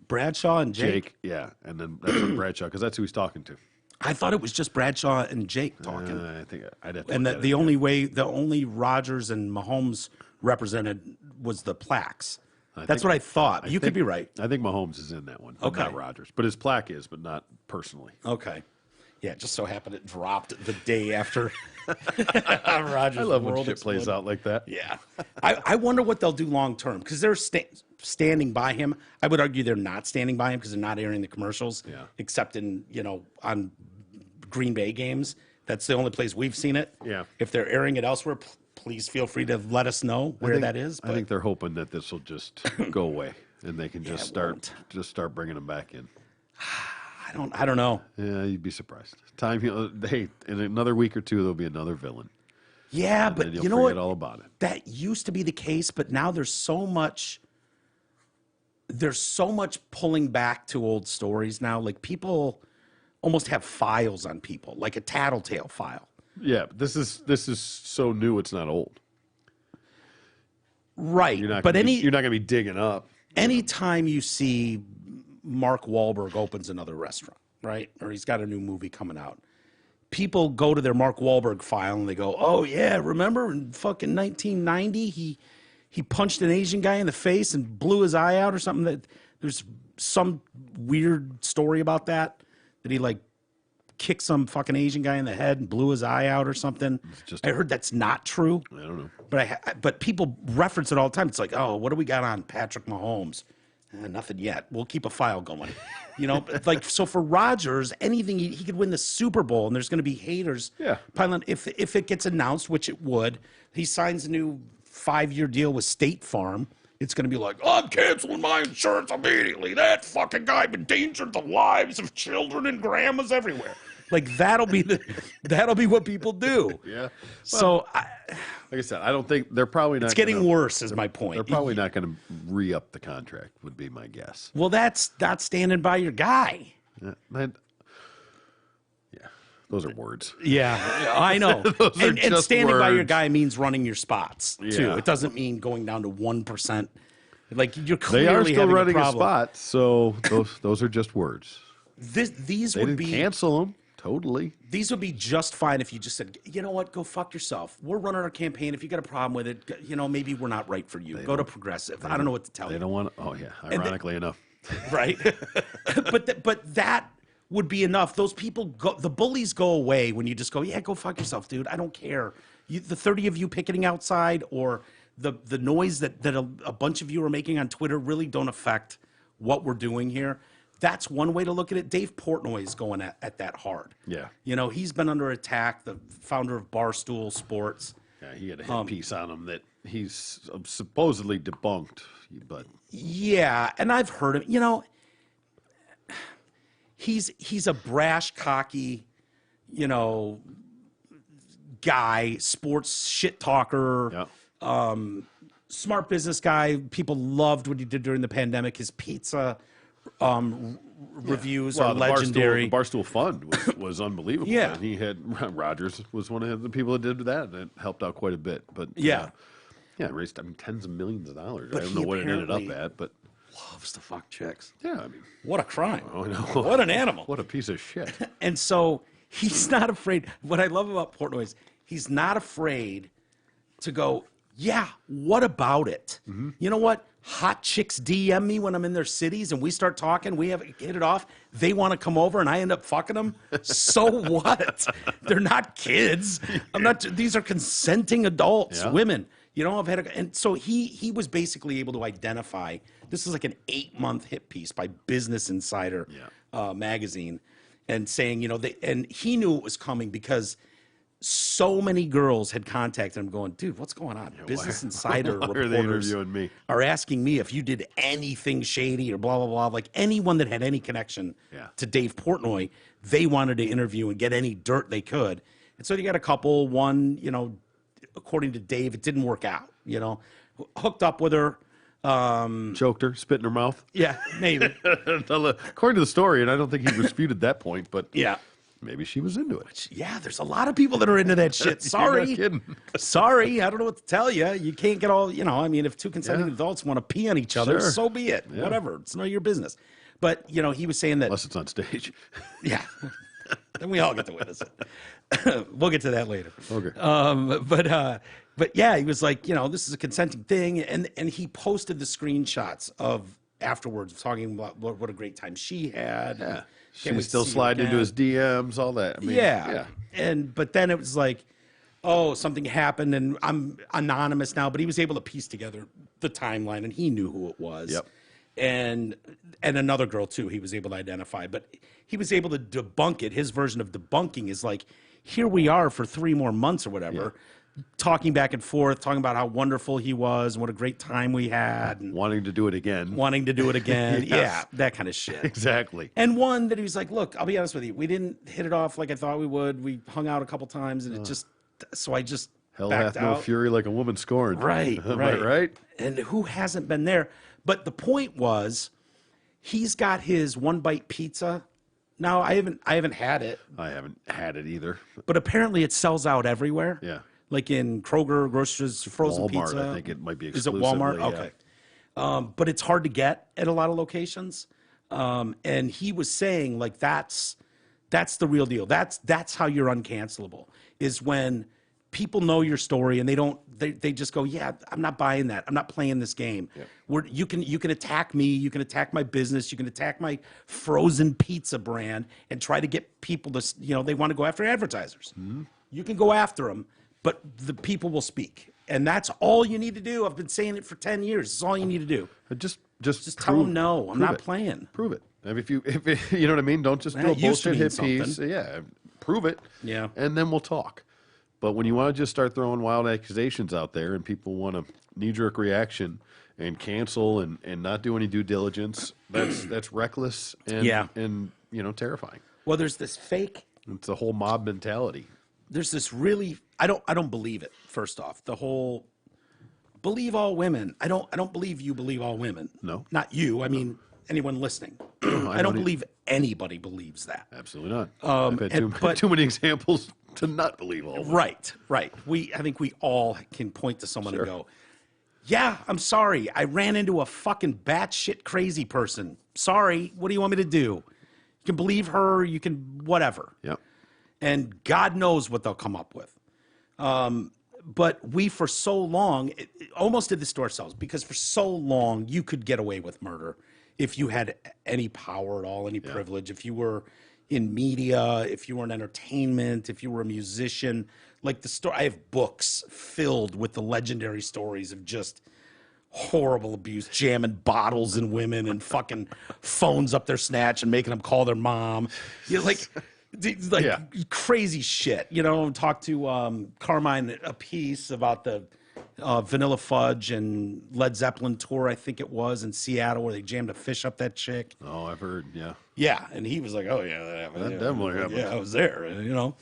Bradshaw and Jake. Yeah, and then that's with Bradshaw because that's who he's talking to. I thought it was just Bradshaw and Jake talking. I think I'd have to And look that at the it. only Rogers and Mahomes represented was the plaques. That's think- what I thought. You could think- be right. I think Mahomes is in that one. But Okay. not Rodgers, but his plaque is, but not personally. Okay. Yeah, it just so happened it dropped the day after Rogers. I love when world shit plays exploded. out like that. Yeah. I wonder what they'll do long term because they're standing by him. I would argue they're not standing by him because they're not airing the commercials. Yeah. Except in, on Green Bay games. That's the only place we've seen it. Yeah. If they're airing it elsewhere, please feel free to let us know where that is. I think they're hoping that this will just go away and they can just it start bringing them back in. I don't know. Yeah, you'd be surprised. Hey, in another week or two, there'll be another villain. Yeah, And but then you'll you know forget what? all about it. That used to be the case, but now there's so much pulling back to old stories now. Like people almost have files on people, like a tattletale file. Yeah, but this is so new. It's not old. Right. You're not. But You're not going to be digging up. anytime you see Mark Wahlberg opens another restaurant, right? Or he's got a new movie coming out. People go to their Mark Wahlberg file and they go, "Oh yeah, remember in fucking 1990 he punched an Asian guy in the face and blew his eye out or something." That there's some weird story about that he like kicked some fucking Asian guy in the head and blew his eye out or something. I heard that's not true. I don't know. But people reference it all the time. It's like, oh, what do we got on Patrick Mahomes? Nothing yet. We'll keep a file going. Like, so for Rodgers, anything, he could win the Super Bowl, and there's going to be haters. Yeah. Piling, if it gets announced, which it would, he signs a new 5-year deal with State Farm. It's going to be like, I'm canceling my insurance immediately. That fucking guy endangered the lives of children and grandmas everywhere. Like that'll be what people do. Yeah. So Like I said, I don't think they're probably not. it's getting worse, is my point. They're probably not going to re-up the contract. Would be my guess. Well, that's not standing by your guy. Yeah, those are words. Yeah, I know. Those are and just standing by your words. guy means running your spots too. Yeah. It doesn't mean going down to 1%. Like you're They clearly are still having running a a problem. spot, so those are just words. These They would didn't be cancel them totally. these would be just fine if you just said, you know what, go fuck yourself. We're running our campaign. If you got a problem with it, maybe we're not right for you. Go to Progressive. I don't know what to tell They you. don't want. Oh yeah, ironically enough. Right? but that would be enough. Those people go, the bullies go away when you just go, yeah, go fuck yourself, dude. I don't care. the 30 of you picketing outside or the noise that a bunch of you are making on Twitter really don't affect what we're doing here. That's one way to look at it. Dave Portnoy is going at that hard. Yeah. You know, he's been under attack, the founder of Barstool Sports. Yeah, he had a hit piece on him that he's supposedly debunked, but yeah, and I've heard him. You know, he's a brash, cocky, you know, guy, sports shit talker, smart business guy. People loved what he did during the pandemic. His pizza reviews are legendary. The Barstool Fund was unbelievable. Yeah. And he had Rogers was one of the people that did that, and it helped out quite a bit. But yeah, raised tens of millions of dollars. But I don't know what it ended up at, but loves to fuck chicks. yeah, I mean, What a crime! oh no, What an animal! what a piece of shit. And so he's not afraid. What I love about Portnoy is he's not afraid to go, yeah, what about it? You know what? Hot chicks DM me when I'm in their cities and we start talking, we have hit it off. They want to come over and I end up fucking them. So what? They're not kids. These are consenting adults, women. You know, and so he was basically able to identify, this is like an 8-month hit piece by Business Insider magazine, and saying, you know, and he knew it was coming because so many girls had contacted him going, dude, what's going on? Business Insider reporters are asking me if you did anything shady or blah, blah, blah. Like anyone that had any connection to Dave Portnoy, they wanted to interview and get any dirt they could. And so you got a couple, one, you know, according to Dave, it didn't work out, you know, hooked up with her. Choked her, spit in her mouth. Yeah, maybe. According to the story, and I don't think he disputed that point, but yeah. Maybe she was into it. Yeah, there's a lot of people that are into that shit. Sorry. You're not kidding. Sorry. I don't know what to tell you. You can't get all, you know, I mean, if two consenting adults want to pee on each other, so be it. Whatever. It's none of your business. But, you know, he was saying that. Unless it's on stage. Yeah. Then we all get to witness it. We'll get to that later. Okay. But yeah, he was like, you know, this is a consenting thing. And he posted the screenshots of afterwards talking about what a great time she had. Yeah. She was still sliding into his DMs, all that. I mean, but then it was like, oh, something happened, and I'm anonymous now. But he was able to piece together the timeline, and he knew who it was. Yep. And another girl too, he was able to identify. But he was able to debunk it. His version of debunking is like, here we are for 3 more months or whatever. Talking back and forth, talking about how wonderful he was and what a great time we had. And wanting to do it again. Yeah, that kind of shit. Exactly. And one that he was like, look, I'll be honest with you. We didn't hit it off like I thought we would. We hung out a couple times and so I just Hell backed hath out. no fury like a woman scorned. Right, Am I right? And who hasn't been there? But the point was, he's got his one bite pizza. Now, I haven't had it. I haven't had it either. But apparently it sells out everywhere. Yeah. Like in Kroger, Grocers, frozen Walmart, pizza. I think it might be Is it exclusively. Walmart? Okay. But it's hard to get at a lot of locations. And he was saying, like, that's the real deal. That's how you're uncancelable, is when people know your story and they just go, yeah, I'm not buying that. I'm not playing this game. Yeah. You can attack me. You can attack my business. You can attack my frozen pizza brand and try to get people to, you know, they want to go after advertisers. Mm-hmm. You can go after them, but the people will speak. And that's all you need to do. I've been saying it for 10 years. It's all you need to do. Just tell them no. I'm not playing. Prove it. I mean, if you know what I mean, don't just do a bullshit hit piece. Yeah, prove it. Yeah, and then we'll talk. But when you want to just start throwing wild accusations out there, and people want a knee-jerk reaction and cancel and not do any due diligence, that's reckless and you know, terrifying. Well, there's this fake. It's a whole mob mentality. There's this really. I don't believe it. First off, the whole believe all women. I don't believe you believe all women. No, not you. I mean anyone listening. I don't believe anybody believes that. Absolutely not. I've had too many examples to not believe all women. Right. I think we all can point to someone and go, yeah, I'm sorry. I ran into a fucking batshit crazy person. Sorry. What do you want me to do? You can believe her. You can whatever. Yep. And God knows what they'll come up with. But we, for so long, almost did this to ourselves, because for so long you could get away with murder if you had any power at all, any privilege, if you were in media, if you were in entertainment, if you were a musician. Like the story, I have books filled with the legendary stories of just horrible abuse, jamming bottles in women and fucking phones up their snatch and making them call their mom. You know, crazy shit. You know, talk to Carmine a piece about the Vanilla Fudge and Led Zeppelin tour, I think it was, in Seattle, where they jammed a fish up that chick. Oh, I've heard, yeah. Yeah, and he was like, "Oh yeah, that happened. That definitely happened. Yeah, I was there." You know,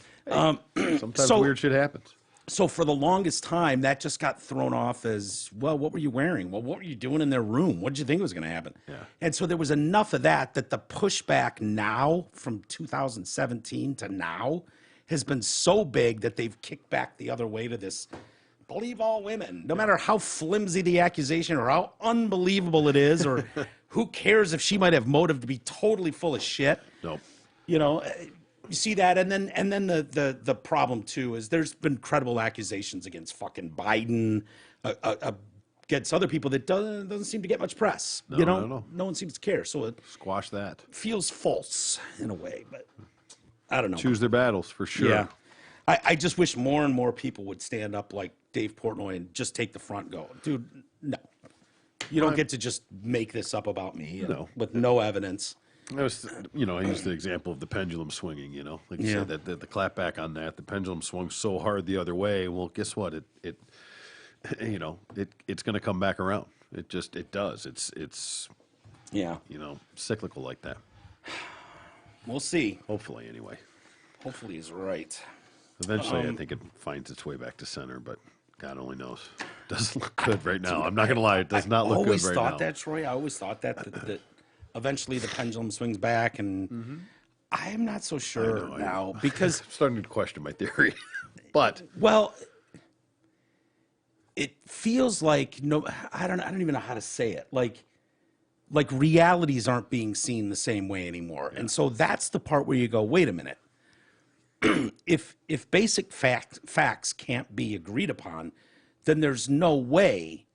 sometimes weird shit happens. So for the longest time, that just got thrown off as, well, what were you wearing? Well, what were you doing in their room? What did you think was going to happen? Yeah. And so there was enough of that the pushback now from 2017 to now has been so big that they've kicked back the other way to this, believe all women, no matter how flimsy the accusation or how unbelievable it is, or who cares if she might have motive to be totally full of shit. Nope. You know, you see that, and then the problem too is there's been credible accusations against fucking Biden, against other people that doesn't seem to get much press. No, you know, no. No one seems to care, so it Squash that. feels false in a way. But I don't know. Choose their battles for sure. Yeah, I just wish more and more people would stand up like Dave Portnoy and just take the front. And go, dude, no, you don't get to just make this up about me. No. With no evidence. I was, I used the example of the pendulum swinging. Like you said, that the clapback on that, the pendulum swung so hard the other way. Well, guess what? It's going to come back around. It does. It's cyclical like that. We'll see. Hopefully, anyway. Hopefully, he's right. Eventually, I think it finds its way back to center, but God only knows. Doesn't look good right now. I'm not going to lie. It does not look good right now. I always thought that, Troy. I always thought that eventually the pendulum swings back, and I am not so sure now because I'm starting to question my theory. But it feels like I don't even know how to say it. Like realities aren't being seen the same way anymore, and so that's the part where you go, wait a minute. If basic facts can't be agreed upon, then there's no way,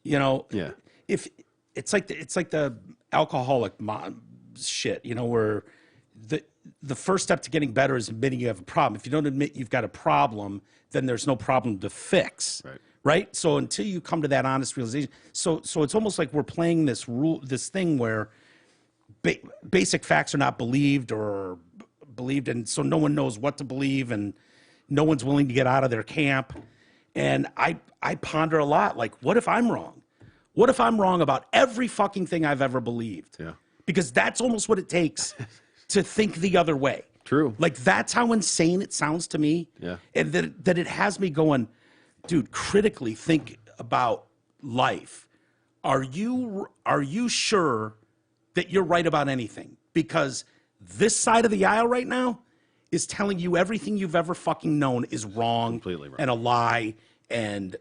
Yeah. If it's like the alcoholic shit, where the first step to getting better is admitting you have a problem. If you don't admit you've got a problem, then there's no problem to fix. Right? So until you come to that honest realization, so it's almost like we're playing this thing where basic facts are not believed, and so no one knows what to believe, and no one's willing to get out of their camp. And I ponder a lot, like, what if I'm wrong? What if I'm wrong about every fucking thing I've ever believed? Yeah. Because that's almost what it takes to think the other way. True. Like, that's how insane it sounds to me. Yeah. And that it has me going, dude, critically think about life. Are you sure that you're right about anything? Because this side of the aisle right now is telling you everything you've ever fucking known is wrong. Completely wrong. And a lie and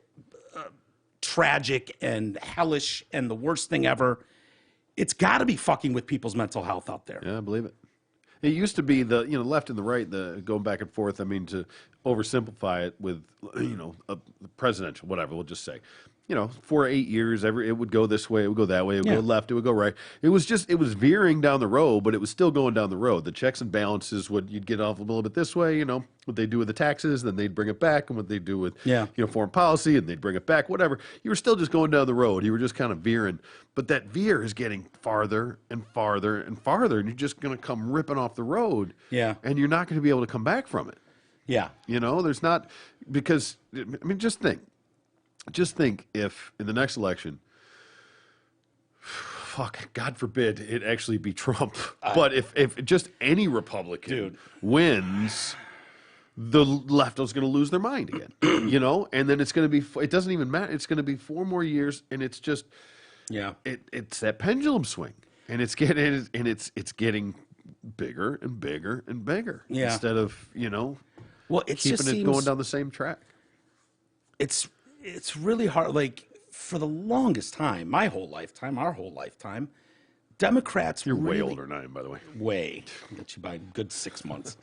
tragic and hellish and the worst thing ever. It's got to be fucking with people's mental health out there. Yeah, I believe it. It used to be the left and the right, going back and forth. I mean, to oversimplify it with a presidential, whatever. We'll just say, for 8 years, it would go this way, it would go that way, it would go left, it would go right. It was veering down the road, but it was still going down the road. The checks and balances, you'd get off a little bit this way, what they do with the taxes, then they'd bring it back, and what they do with foreign policy, and they'd bring it back, whatever. You were still just going down the road. You were just kind of veering, but that veer is getting farther and farther and farther, and you're just going to come ripping off the road. Yeah, and you're not going to be able to come back from it. Yeah, there's not, because just think. Just think if in the next election, God forbid it actually be Trump, but if just any Republican wins, the left is going to lose their mind again, and then it's going to be, it doesn't even matter. It's going to be 4 more years, and it's just, it's that pendulum swing, and it's getting bigger and bigger and bigger instead of, keeping it going down the same track. It's really hard. Like, for the longest time, my whole lifetime, our whole lifetime, Democrats. You're way older than I am, by the way. Way. I'll get you by a good 6 months.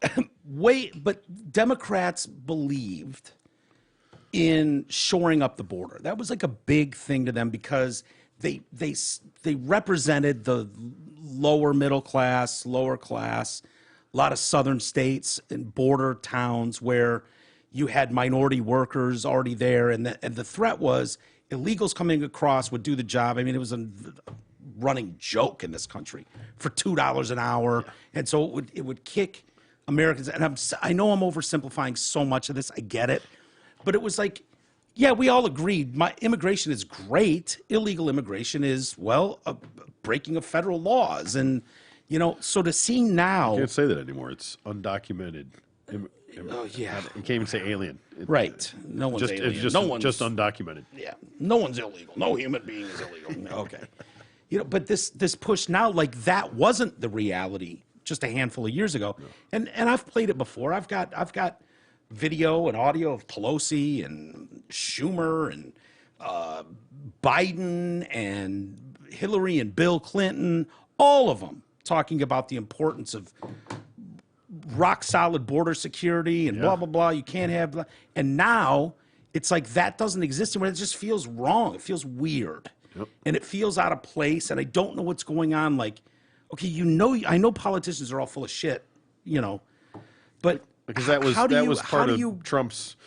But Democrats believed in shoring up the border. That was like a big thing to them because they represented the lower middle class, lower class, a lot of southern states and border towns where you had minority workers already there, and the threat was illegals coming across would do the job. I mean, it was a running joke in this country for $2 an hour, and so it would kick Americans. And I know I'm oversimplifying so much of this. I get it, but it was like, yeah, we all agreed. Immigration is great. Illegal immigration is, well, a breaking of federal laws, and so to see now, you can't say that anymore. It's undocumented. Oh yeah, you can't even say alien. Right. No one's alien. It's just, no one's just undocumented. Yeah. No one's illegal. No human being is illegal. Okay. But this push now, like that wasn't the reality just a handful of years ago. No. And I've played it before. I've got video and audio of Pelosi and Schumer and Biden and Hillary and Bill Clinton, all of them talking about the importance of rock solid border security and blah, blah, blah. You can't have blah. And now it's like that doesn't exist anymore. It just feels wrong. It feels weird. Yep. And it feels out of place. And I don't know what's going on. Like, okay, I know politicians are all full of shit, but because that was part of Trump's,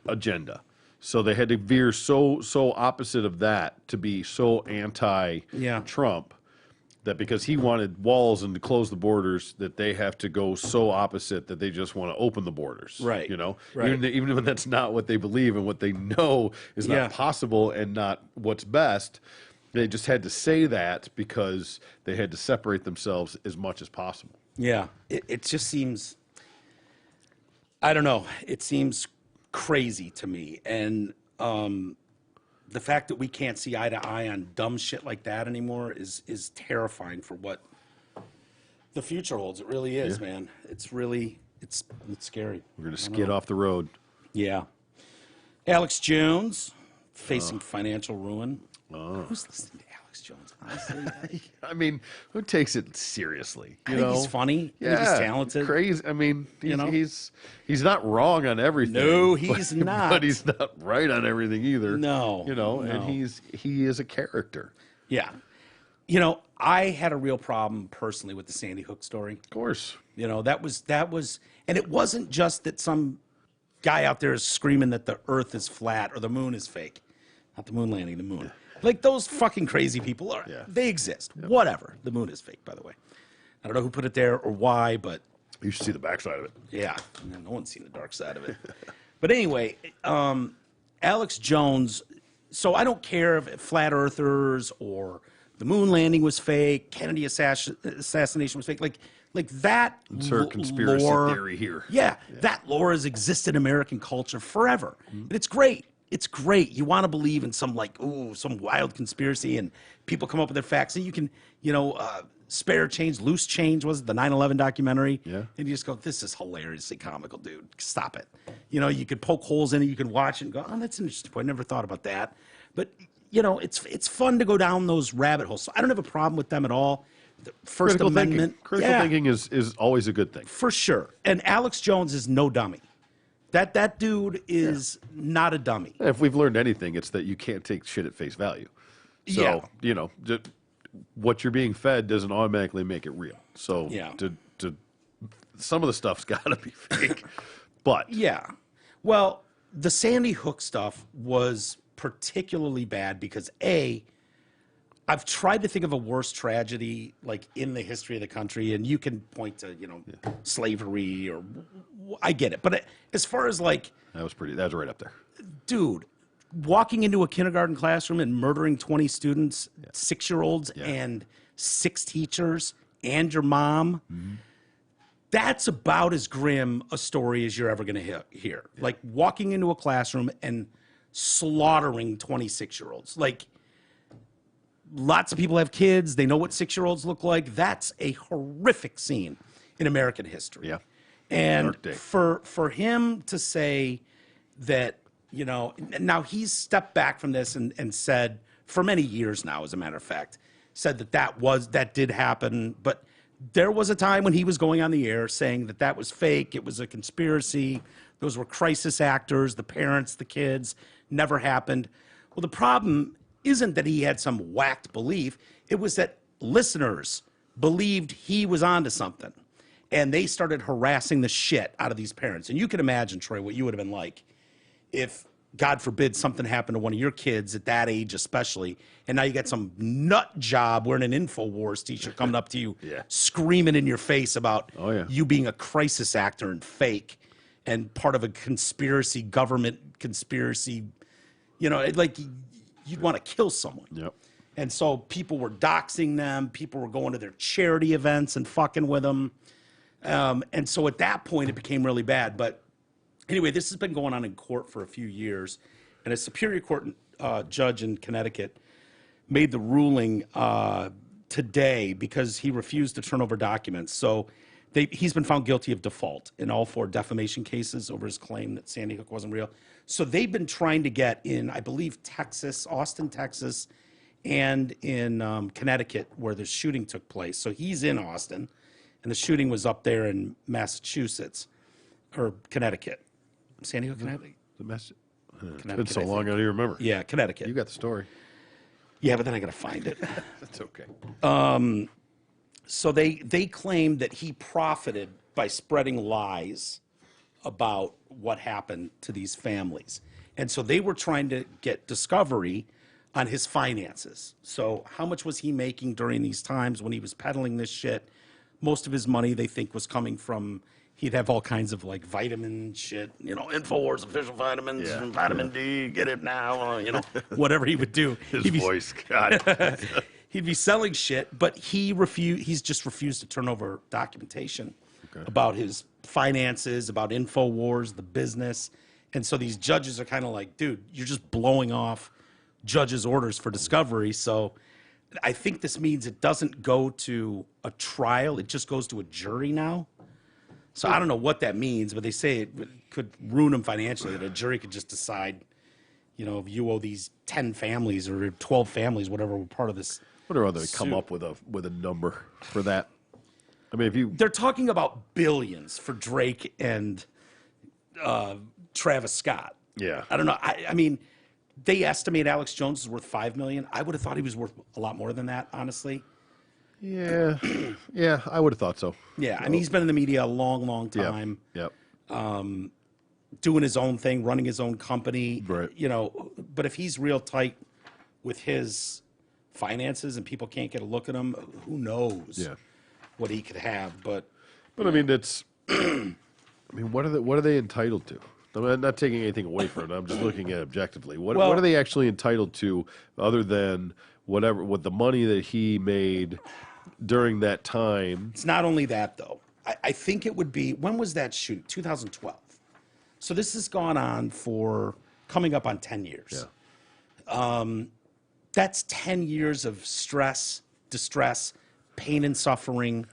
agenda. So they had to veer so opposite of that to be so anti-Trump. That because he wanted walls and to close the borders, that they have to go so opposite that they just want to open the borders. Right. Right. Even when that's not what they believe and what they know is not possible and not what's best, they just had to say that because they had to separate themselves as much as possible. Yeah. It just seems, I don't know, it seems crazy to me. And the fact that we can't see eye to eye on dumb shit like that anymore is terrifying for what the future holds. It really is, man. It's really, it's scary. We're going to skid off the road. Yeah. Alex Jones facing financial ruin. Who's listening to Alex Jones, honestly? I mean, who takes it seriously? I think he's funny. Yeah, I think he's talented. Crazy. I mean, he's not wrong on everything. No, he's not. But he's not right on everything either. No. And he is a character. Yeah. I had a real problem personally with the Sandy Hook story. Of course. That was, and it wasn't just that some guy out there is screaming that the earth is flat or the moon is fake. Not the moon landing, the moon. Like those fucking crazy people they exist. Yep. Whatever. The moon is fake, by the way. I don't know who put it there or why, but you should see the backside of it. Yeah. No one's seen the dark side of it. But anyway, Alex Jones, so I don't care if flat earthers or the moon landing was fake, Kennedy assassination was fake. Like that insert conspiracy lore, theory here. Yeah, that lore has existed in American culture forever. Mm-hmm. And it's great. It's great. You want to believe in some some wild conspiracy, and people come up with their facts. And you can, spare change, loose change was the 9/11 documentary. Yeah. And you just go, this is hilariously comical, dude. Stop it. You could poke holes in it. You could watch it and go, oh, that's an interesting point. I never thought about that. But it's fun to go down those rabbit holes. So I don't have a problem with them at all. The First Amendment. Critical thinking is always a good thing. For sure. And Alex Jones is no dummy. That dude is not a dummy. If we've learned anything, it's that you can't take shit at face value. So, what you're being fed doesn't automatically make it real. So, some of the stuff's got to be fake. But well, the Sandy Hook stuff was particularly bad because I've tried to think of a worse tragedy like in the history of the country, and you can point to slavery or I get it, but as far as that was right up there, dude. Walking into a kindergarten classroom and murdering 20 students, 6-year-olds, and 6 teachers, and your mom. Mm-hmm. That's about as grim a story as you're ever going to hear. Yeah. Like walking into a classroom and slaughtering 26-year-olds. Like, lots of people have kids. They know what 6-year-olds look like. That's a horrific scene in American history. Yeah. And for him to say that, now he's stepped back from this and said for many years now, as a matter of fact, said that did happen. But there was a time when he was going on the air saying that was fake. It was a conspiracy. Those were crisis actors, the parents, the kids, never happened. Well, the problem isn't that he had some whacked belief. It was that listeners believed he was onto something. And they started harassing the shit out of these parents. And you can imagine, Troy, what you would have been like if, God forbid, something happened to one of your kids at that age, especially, and now you got some nut job wearing an InfoWars t-shirt coming up to you, screaming in your face about you being a crisis actor and fake and part of a conspiracy, government conspiracy. You know, like you'd want to kill someone. Yep. And so people were doxing them. People were going to their charity events and fucking with them. And so at that point, it became really bad. But anyway, this has been going on in court for a few years. And a Superior Court judge in Connecticut made the ruling today because he refused to turn over documents. So he's been found guilty of default in all 4 defamation cases over his claim that Sandy Hook wasn't real. So they've been trying to get in, I believe, Texas, Austin, Texas, and in Connecticut where the shooting took place. So he's in Austin. And the shooting was up there in Massachusetts or Connecticut. Sandy Hook, Connecticut? It's been so long, I don't even remember. Yeah, Connecticut. You got the story. Yeah, but then I got to find it. That's okay. So they claimed that he profited by spreading lies about what happened to these families. And so they were trying to get discovery on his finances. So how much was he making during these times when he was peddling this shit? Most of his money, they think, was coming from, he'd have all kinds of like vitamin shit, you know, InfoWars official vitamins and vitamin D, get it now, you know, whatever he would do. His voice, God. He'd be selling shit, but he's just refused to turn over documentation about his finances, about InfoWars, the business. And so these judges are kind of like, dude, you're just blowing off judges' orders for discovery. So I think this means it doesn't go to a trial. It just goes to a jury now. So I don't know what that means, but they say it could ruin them financially, that a jury could just decide, you know, if you owe these 10 families or 12 families, whatever were part of this. What are they come up with a number for that? I mean, if you... They're talking about billions for Drake and Travis Scott. Yeah. I don't know. I mean... They estimate Alex Jones is worth $5 million. I would have thought he was worth a lot more than that, honestly. Yeah, yeah, I would have thought so. Yeah, I mean, he's been in the media a long, long time. Yep. Doing his own thing, running his own company. Right. You know, but if he's real tight with his finances and people can't get a look at him, who knows what he could have. But I mean, it's. I mean, what are they entitled to? I'm not taking anything away from it. I'm just looking at it objectively. What are they actually entitled to, other than what the money that he made during that time? It's not only that, though. I think it would be, when was that shoot? 2012. So this has gone on for coming up on 10 years. Yeah. That's 10 years of stress, distress, pain and suffering,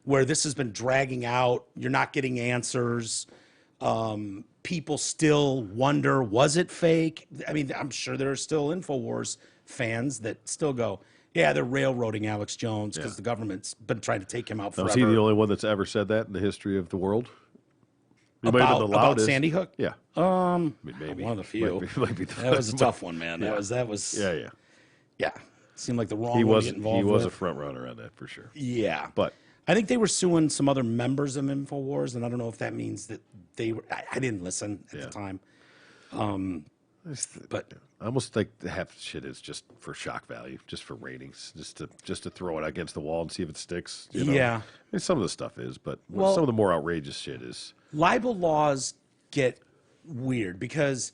where this has been dragging out. You're not getting answers. People still wonder, was it fake? I mean, I'm sure there are still InfoWars fans that still go, yeah, they're railroading Alex Jones because the government's been trying to take him out forever. Was he the only one that's ever said that in the history of the world? About Sandy Hook? Yeah. I mean, maybe. One of the few. Might be that was a tough one, man. That was. Yeah. Seemed like the wrong one to get involved He was with. a front runner on that for sure. Yeah. But I think they were suing some other members of InfoWars, and I don't know if that means that they were. I didn't listen at the time. But I almost think half the shit is just for shock value, just for ratings, just to throw it against the wall and see if it sticks. You know? Yeah. I mean, some of the stuff is, but some of the more outrageous shit is. Libel laws get weird because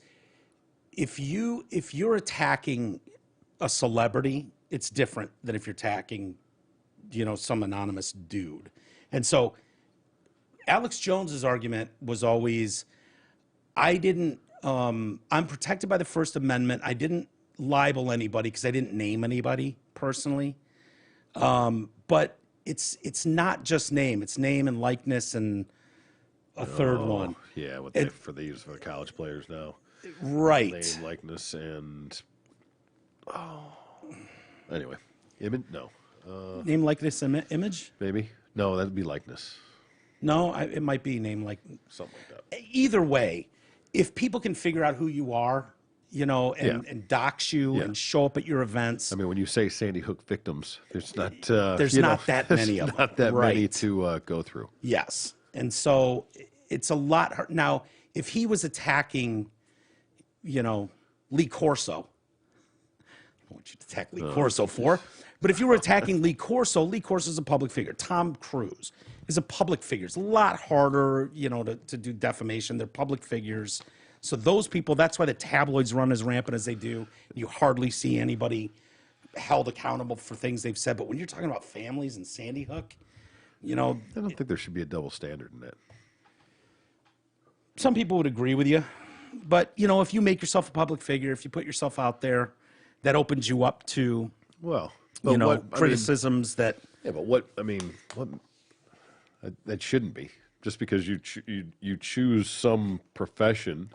if you're attacking a celebrity, it's different than if you're attacking, you know, some anonymous dude. And so Alex Jones's argument was always, I'm protected by the First Amendment. I didn't libel anybody because I didn't name anybody personally. But it's not just name. It's name and likeness and a third one. Yeah, for they use for the college players now. Right. Name, likeness, and anyway, no. Name, likeness, image? Maybe. No, that'd be likeness. No, it might be name, like something like that. Either way, if people can figure out who you are and dox you and show up at your events. I mean, when you say Sandy Hook victims, there's not that many of them. Not that many to go through. Yes, and so it's a lot hard. Now, if he was attacking, Lee Corso, I don't want you to attack Lee Corso for, but if you were attacking Lee Corso is a public figure. Tom Cruise is a public figure. It's a lot harder, to do defamation. They're public figures. So those people, that's why the tabloids run as rampant as they do. You hardly see anybody held accountable for things they've said. But when you're talking about families and Sandy Hook, I don't think there should be a double standard in that. Some people would agree with you. But, if you make yourself a public figure, if you put yourself out there, that opens you up to, criticisms that... Yeah, but that shouldn't be. Just because you choose some profession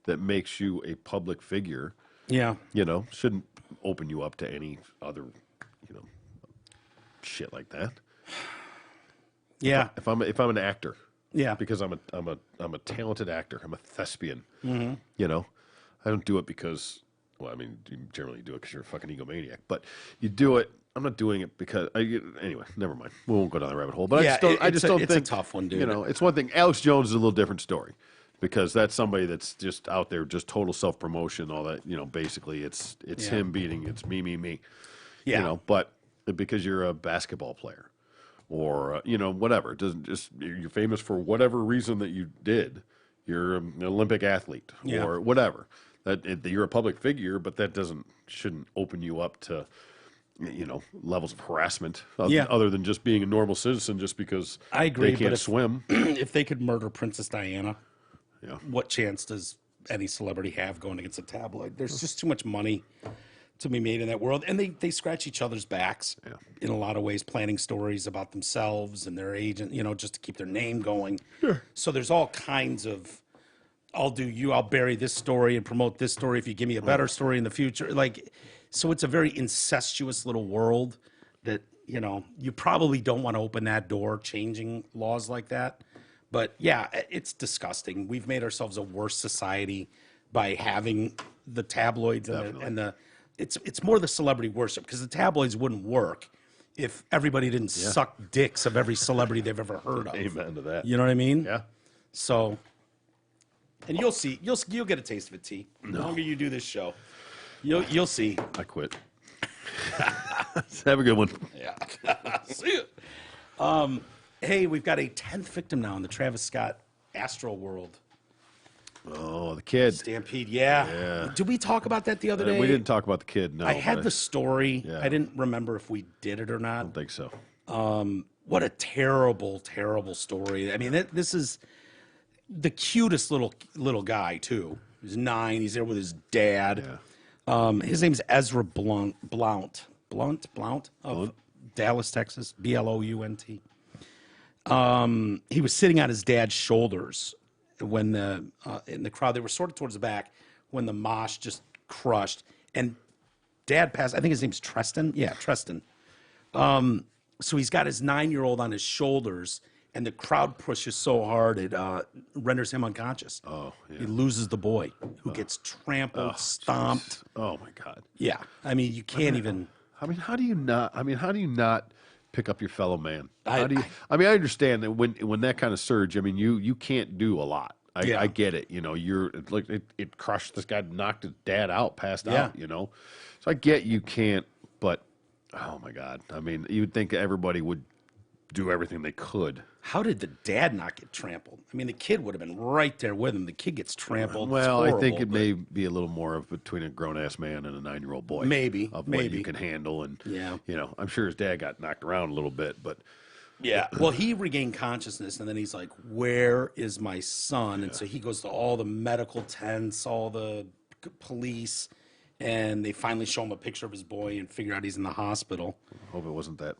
that makes you a public figure, shouldn't open you up to any other, shit like that. Yeah. If I'm an actor, yeah, because I'm a talented actor, I'm a thespian. Mm-hmm. I don't do it because, you generally do it because you're a fucking egomaniac, but you do it. I'm not doing it because anyway. Never mind. We won't go down the rabbit hole. But I just don't think it's a tough one, dude. It's one thing. Alex Jones is a little different story. Because that's somebody that's just out there, just total self-promotion, all that, basically it's him beating, it's me. Yeah. But because you're a basketball player or, whatever, it doesn't just, you're famous for whatever reason that you did. You're an Olympic athlete or whatever. You're a public figure, but that shouldn't open you up to, levels of harassment other than just being a normal citizen just because I agree, they can't swim. If they could murder Princess Diana, yeah. What chance does any celebrity have going against a tabloid? There's just too much money to be made in that world. And they scratch each other's backs in a lot of ways, planning stories about themselves and their agent, just to keep their name going. Sure. So there's all kinds of, I'll bury this story and promote this story if you give me a better story in the future. So it's a very incestuous little world that, you probably don't want to open that door, changing laws like that. But yeah, it's disgusting. We've made ourselves a worse society by having the tabloids it's more the celebrity worship, because the tabloids wouldn't work if everybody didn't suck dicks of every celebrity they've ever heard of. Amen to that. You know what I mean? Yeah. So, and you'll see, you'll get a taste of it, T. The longer you do this show, you'll see. I quit. Have a good one. Yeah. See ya. Hey, we've got a 10th victim now in the Travis Scott Astro World. Oh, the kid. Stampede, yeah. Did we talk about that the other day? We didn't talk about the kid, no. I had the story. Yeah. I didn't remember if we did it or not. I don't think so. What a terrible, terrible story. I mean, this is the cutest little guy, too. He's 9. He's there with his dad. Yeah. His name's Ezra Blount of Dallas, Texas, Blount. He was sitting on his dad's shoulders when in the crowd, they were sort of towards the back when the mosh just crushed, and dad passed. I think his name's Treston. Yeah, Treston. So he's got his 9-year-old on his shoulders, and the crowd pushes so hard it renders him unconscious. Oh, yeah. He loses the boy, who gets trampled, stomped. Oh my God. Yeah, I mean, you can't even. How do you not pick up your fellow man? I understand that when that kind of surge, you can't do a lot. I get it. You're like it crushed this guy, knocked his dad out, passed out. So I get you can't, but oh my God. You would think everybody would do everything they could. How did the dad not get trampled? The kid would have been right there with him. The kid gets trampled. Well, I think it may be a little more of between a grown-ass man and a 9-year-old boy. Maybe. Of what you can handle. And, I'm sure his dad got knocked around a little bit, but. Yeah. Well, he regained consciousness, and then he's like, where is my son? And so he goes to all the medical tents, all the police, and they finally show him a picture of his boy and figure out he's in the hospital. I hope it wasn't that.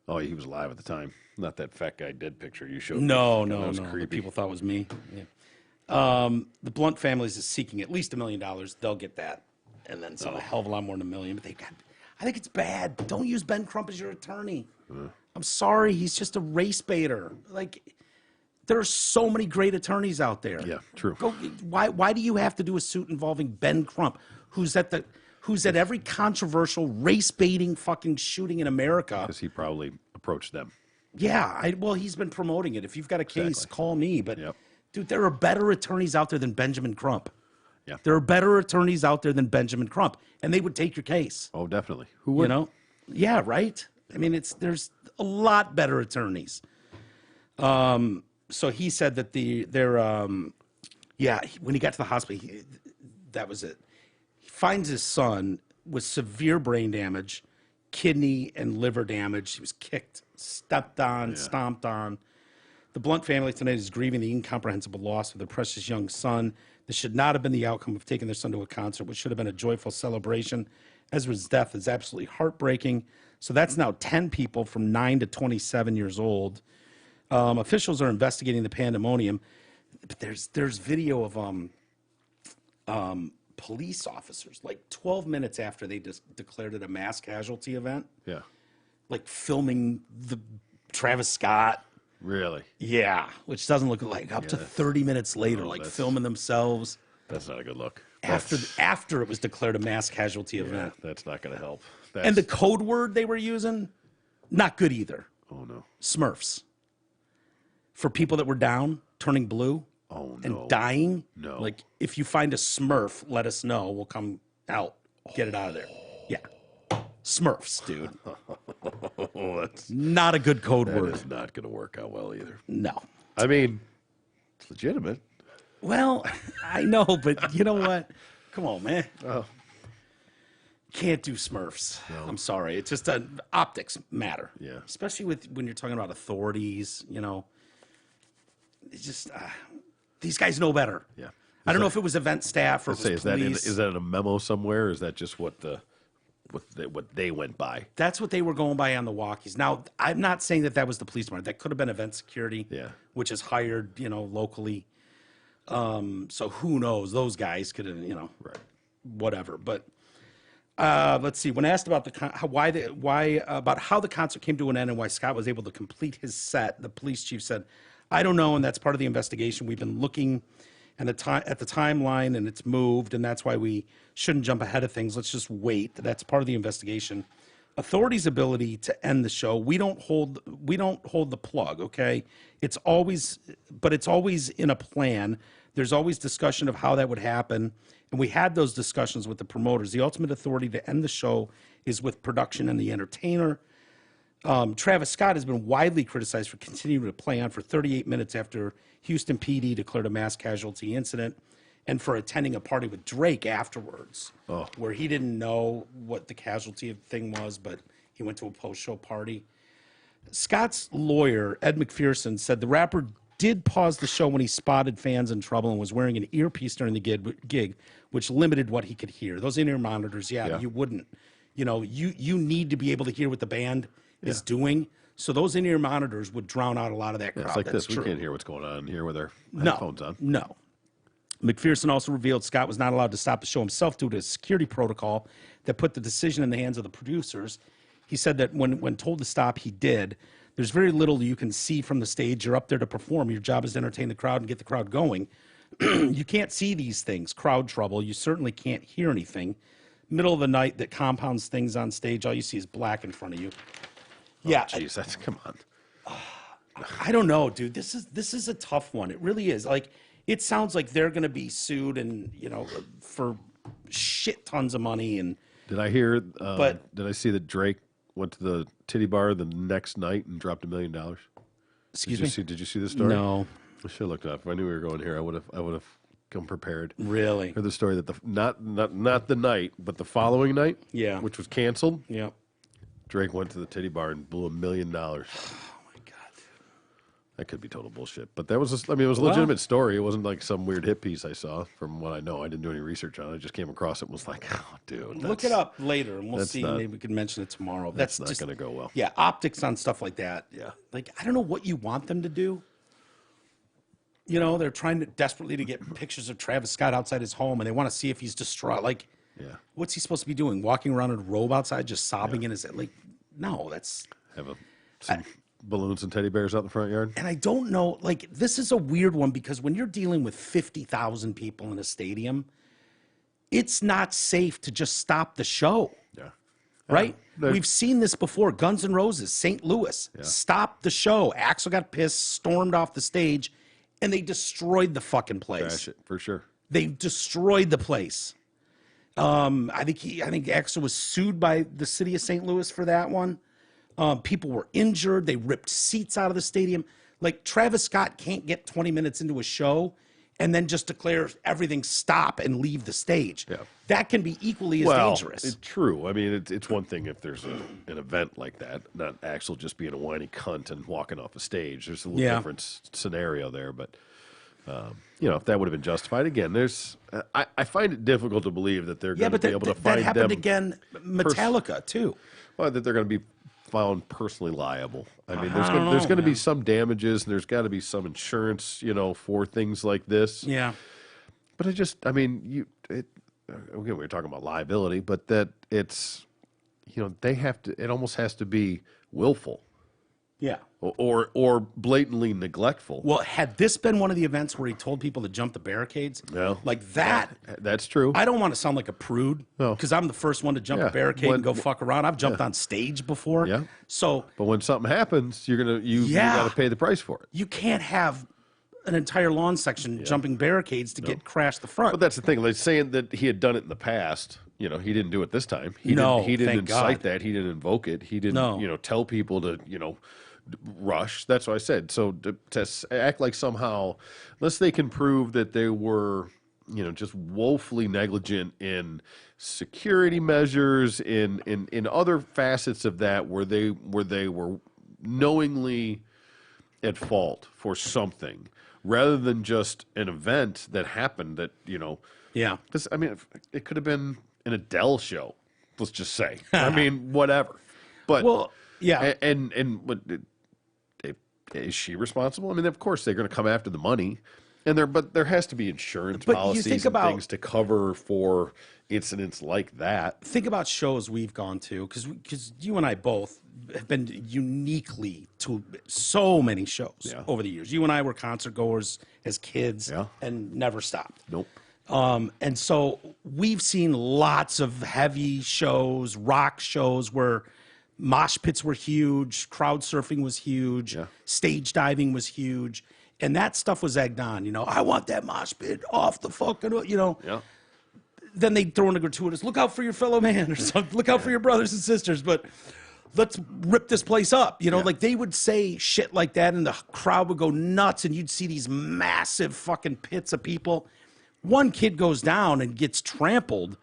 Oh, he was alive at the time. Not that fat guy dead picture you showed. No. Creepy. People thought it was me. Yeah. The Blunt families is seeking at least $1 million. They'll get that, and then a hell of a lot more than $1 million. But I think it's bad. Don't use Ben Crump as your attorney. I'm sorry, he's just a race baiter. There are so many great attorneys out there. Yeah, true. Why do you have to do a suit involving Ben Crump, who's at every controversial race baiting fucking shooting in America? Because he probably approached them. Yeah, well, he's been promoting it. If you've got a case, Exactly. call me. But Yep. dude, there are better attorneys out there than Benjamin Crump. Yeah. There are better attorneys out there than Benjamin Crump, and they would take your case. Oh, definitely. Who would? You know? Yeah, right. I mean, there's a lot better attorneys. So he said that when he got to the hospital, that was it. He finds his son with severe brain damage, kidney and liver damage. He was kicked, stepped on, stomped on. The Blunt family tonight is grieving the incomprehensible loss of their precious young son. This should not have been the outcome of taking their son to a concert, which should have been a joyful celebration. Ezra's death is absolutely heartbreaking. So that's now 10 people from 9 to 27 years old. Officials are investigating the pandemonium. But there's video of police officers, like 12 minutes after they just declared it a mass casualty event, Yeah. like filming the Travis Scott. Really? Yeah, which doesn't look like up to 30 minutes later, like filming themselves That's not a good look. after it was declared a mass casualty event. That's not going to help. And the code word they were using, not good either. Oh, no. Smurfs. For people that were down, turning blue Oh, no. and dying. No. Like, if you find a Smurf, let us know. We'll come out, get it out of there. Yeah. Smurfs, dude. Oh, that's Not a good code that word. is not going to work out well either. No. I mean, it's legitimate. Well, I know, but you know what? Come on, man. Oh. Can't do Smurfs. I'm sorry. It's just optics matter. Yeah. Especially when you're talking about authorities, you know. It's just these guys know better. Yeah. I don't know if it was event staff or it was Is that police. is that in a memo somewhere, or is that just what they went by? That's what they were going by on the walkies. Now, I'm not saying that was the police department. That could have been event security, Yeah. which is hired, locally. So who knows? Those guys could have, Right. whatever. But let's see. When asked about about how the concert came to an end and why Scott was able to complete his set, the police chief said, "I don't know, and that's part of the investigation. We've been looking at the timeline, and it's moved, and that's why we shouldn't jump ahead of things. Let's just wait. That's part of the investigation. Authorities' ability to end the show. We don't hold the plug. Okay, it's always in a plan. There's always discussion of how that would happen, and we had those discussions with the promoters. The ultimate authority to end the show is with production and the entertainer." Travis Scott has been widely criticized for continuing to play on for 38 minutes after Houston PD declared a mass casualty incident, and for attending a party with Drake afterwards, where he didn't know what the casualty thing was, but he went to a post-show party. Scott's lawyer, Ed McPherson, said the rapper did pause the show when he spotted fans in trouble and was wearing an earpiece during the gig, which limited what he could hear. Those in-ear monitors, you wouldn't. You need to be able to hear what the band is doing. So those in-ear monitors would drown out a lot of that crowd. It's like That's this. true. We can't hear what's going on here with our headphones on. No. McPherson also revealed Scott was not allowed to stop the show himself due to a security protocol that put the decision in the hands of the producers. He said that when told to stop, he did. There's very little you can see from the stage. You're up there to perform. Your job is to entertain the crowd and get the crowd going. You can't see these things, crowd trouble. You certainly can't hear anything. Middle of the night that compounds things on stage, all you see is black in front of you. Yeah. Jeez, come on. I don't know, dude. This is a tough one. It really is. Like, it sounds like they're going to be sued and, for shit tons of money. And Did I hear, but- did I see that Drake went to the titty bar the next night and dropped $1 million? excuse me? Did you see the story? No. I should have looked it up. If I knew we were going here, I would have come prepared. Really? Heard the story that not the night, but the following night, Yeah. which was canceled. Yeah. Drake went to the titty bar and blew $1 million. Oh my God. That could be total bullshit, but that was it was a legitimate story. It wasn't like some weird hit piece I saw. From what I know, I didn't do any research on it. I just came across it and was like, oh, dude, Look it up later, and we'll that's see. not- Maybe we can mention it tomorrow. That's That's not just going to go well. Yeah, optics on stuff like that. Yeah. Like, I don't know what you want them to do. They're trying desperately to get pictures of Travis Scott outside his home, and they want to see if he's distraught. Like, Yeah. what's he supposed to be doing? Walking around in a robe outside, just sobbing in his like? No, that's Have balloons and teddy bears out in the front yard. And I don't know, like, this is a weird one because when you're dealing with 50,000 people in a stadium, it's not safe to just stop the show. Yeah. Right? We've seen this before. Guns N' Roses, St. Louis, stopped the show. Axl got pissed, stormed off the stage, and they destroyed the fucking place. Crash it, for sure. They destroyed the place. I think Axl was sued by the city of St. Louis for that one. People were injured. They ripped seats out of the stadium. Like, Travis Scott can't get 20 minutes into a show and then just declare everything stop and leave the stage. Yeah. That can be equally as dangerous. It's true. I mean, it's one thing if there's an event like that, not Axl just being a whiny cunt and walking off a stage. There's a little different scenario there, but if that would have been justified, again, I find it difficult to believe that they're going to be able to find them. That happened again, Metallica too. Well, that they're going to be found personally liable. I mean, there's going to be some damages, and there's got to be some insurance, for things like this. Yeah. But again, we were talking about liability, but that it's, they have to. It almost has to be willful. Yeah. Or blatantly neglectful. Well, had this been one of the events where he told people to jump the barricades, like that, that's true. I don't want to sound like a prude because I'm the first one to jump a barricade and go fuck around. I've jumped on stage before. Yeah. So, but when something happens, you got to pay the price for it. You can't have an entire lawn section jumping barricades to get crashed the front. But that's the thing. Like saying that he had done it in the past. He didn't do it this time. He didn't incite that. He didn't invoke it. He didn't, tell people to, rush. That's what I said. So to act like somehow, unless they can prove that they were, just woefully negligent in security measures, in other facets of that, where they were knowingly at fault for something, rather than just an event that happened that, because it could have been an Adele show. Let's just say. Whatever. But but is she responsible? Of course they're going to come after the money, but there has to be insurance policies and things to cover for incidents like that. Think about shows we've gone to, because you and I both have been uniquely to so many shows over the years. You and I were concert goers as kids and never stopped. Nope. And so we've seen lots of heavy shows, rock shows where mosh pits were huge, crowd surfing was huge, stage diving was huge, and that stuff was egged on. I want that mosh pit off the fucking, Then they throw in a gratuitous, look out for your fellow man or something, look out for your brothers and sisters, but let's rip this place up. Like they would say shit like that and the crowd would go nuts and you'd see these massive fucking pits of people. One kid goes down and gets trampled.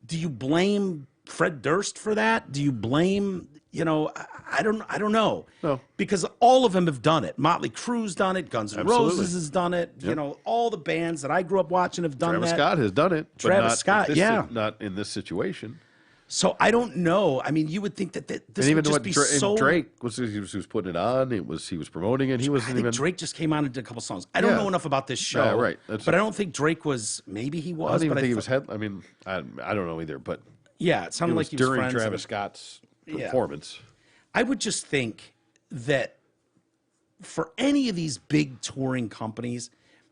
Do you blame Fred Durst for that? Do you blame, I don't know. No. Because all of them have done it. Motley Crue's done it. Guns N' Roses has done it. Yep. All the bands that I grew up watching have done Travis that. Scott has done it. Travis Scott, not in this situation. So I don't know. You would think that this would just be so. Drake was putting it on. He was promoting it. I think Drake just came on and did a couple songs. I don't know enough about this show. Yeah, right. But I don't think Drake was. Maybe he was. I don't even think he was head. I don't know either. But yeah, it sounded like he was during Travis Scott's performance. I would just think that for any of these big touring companies,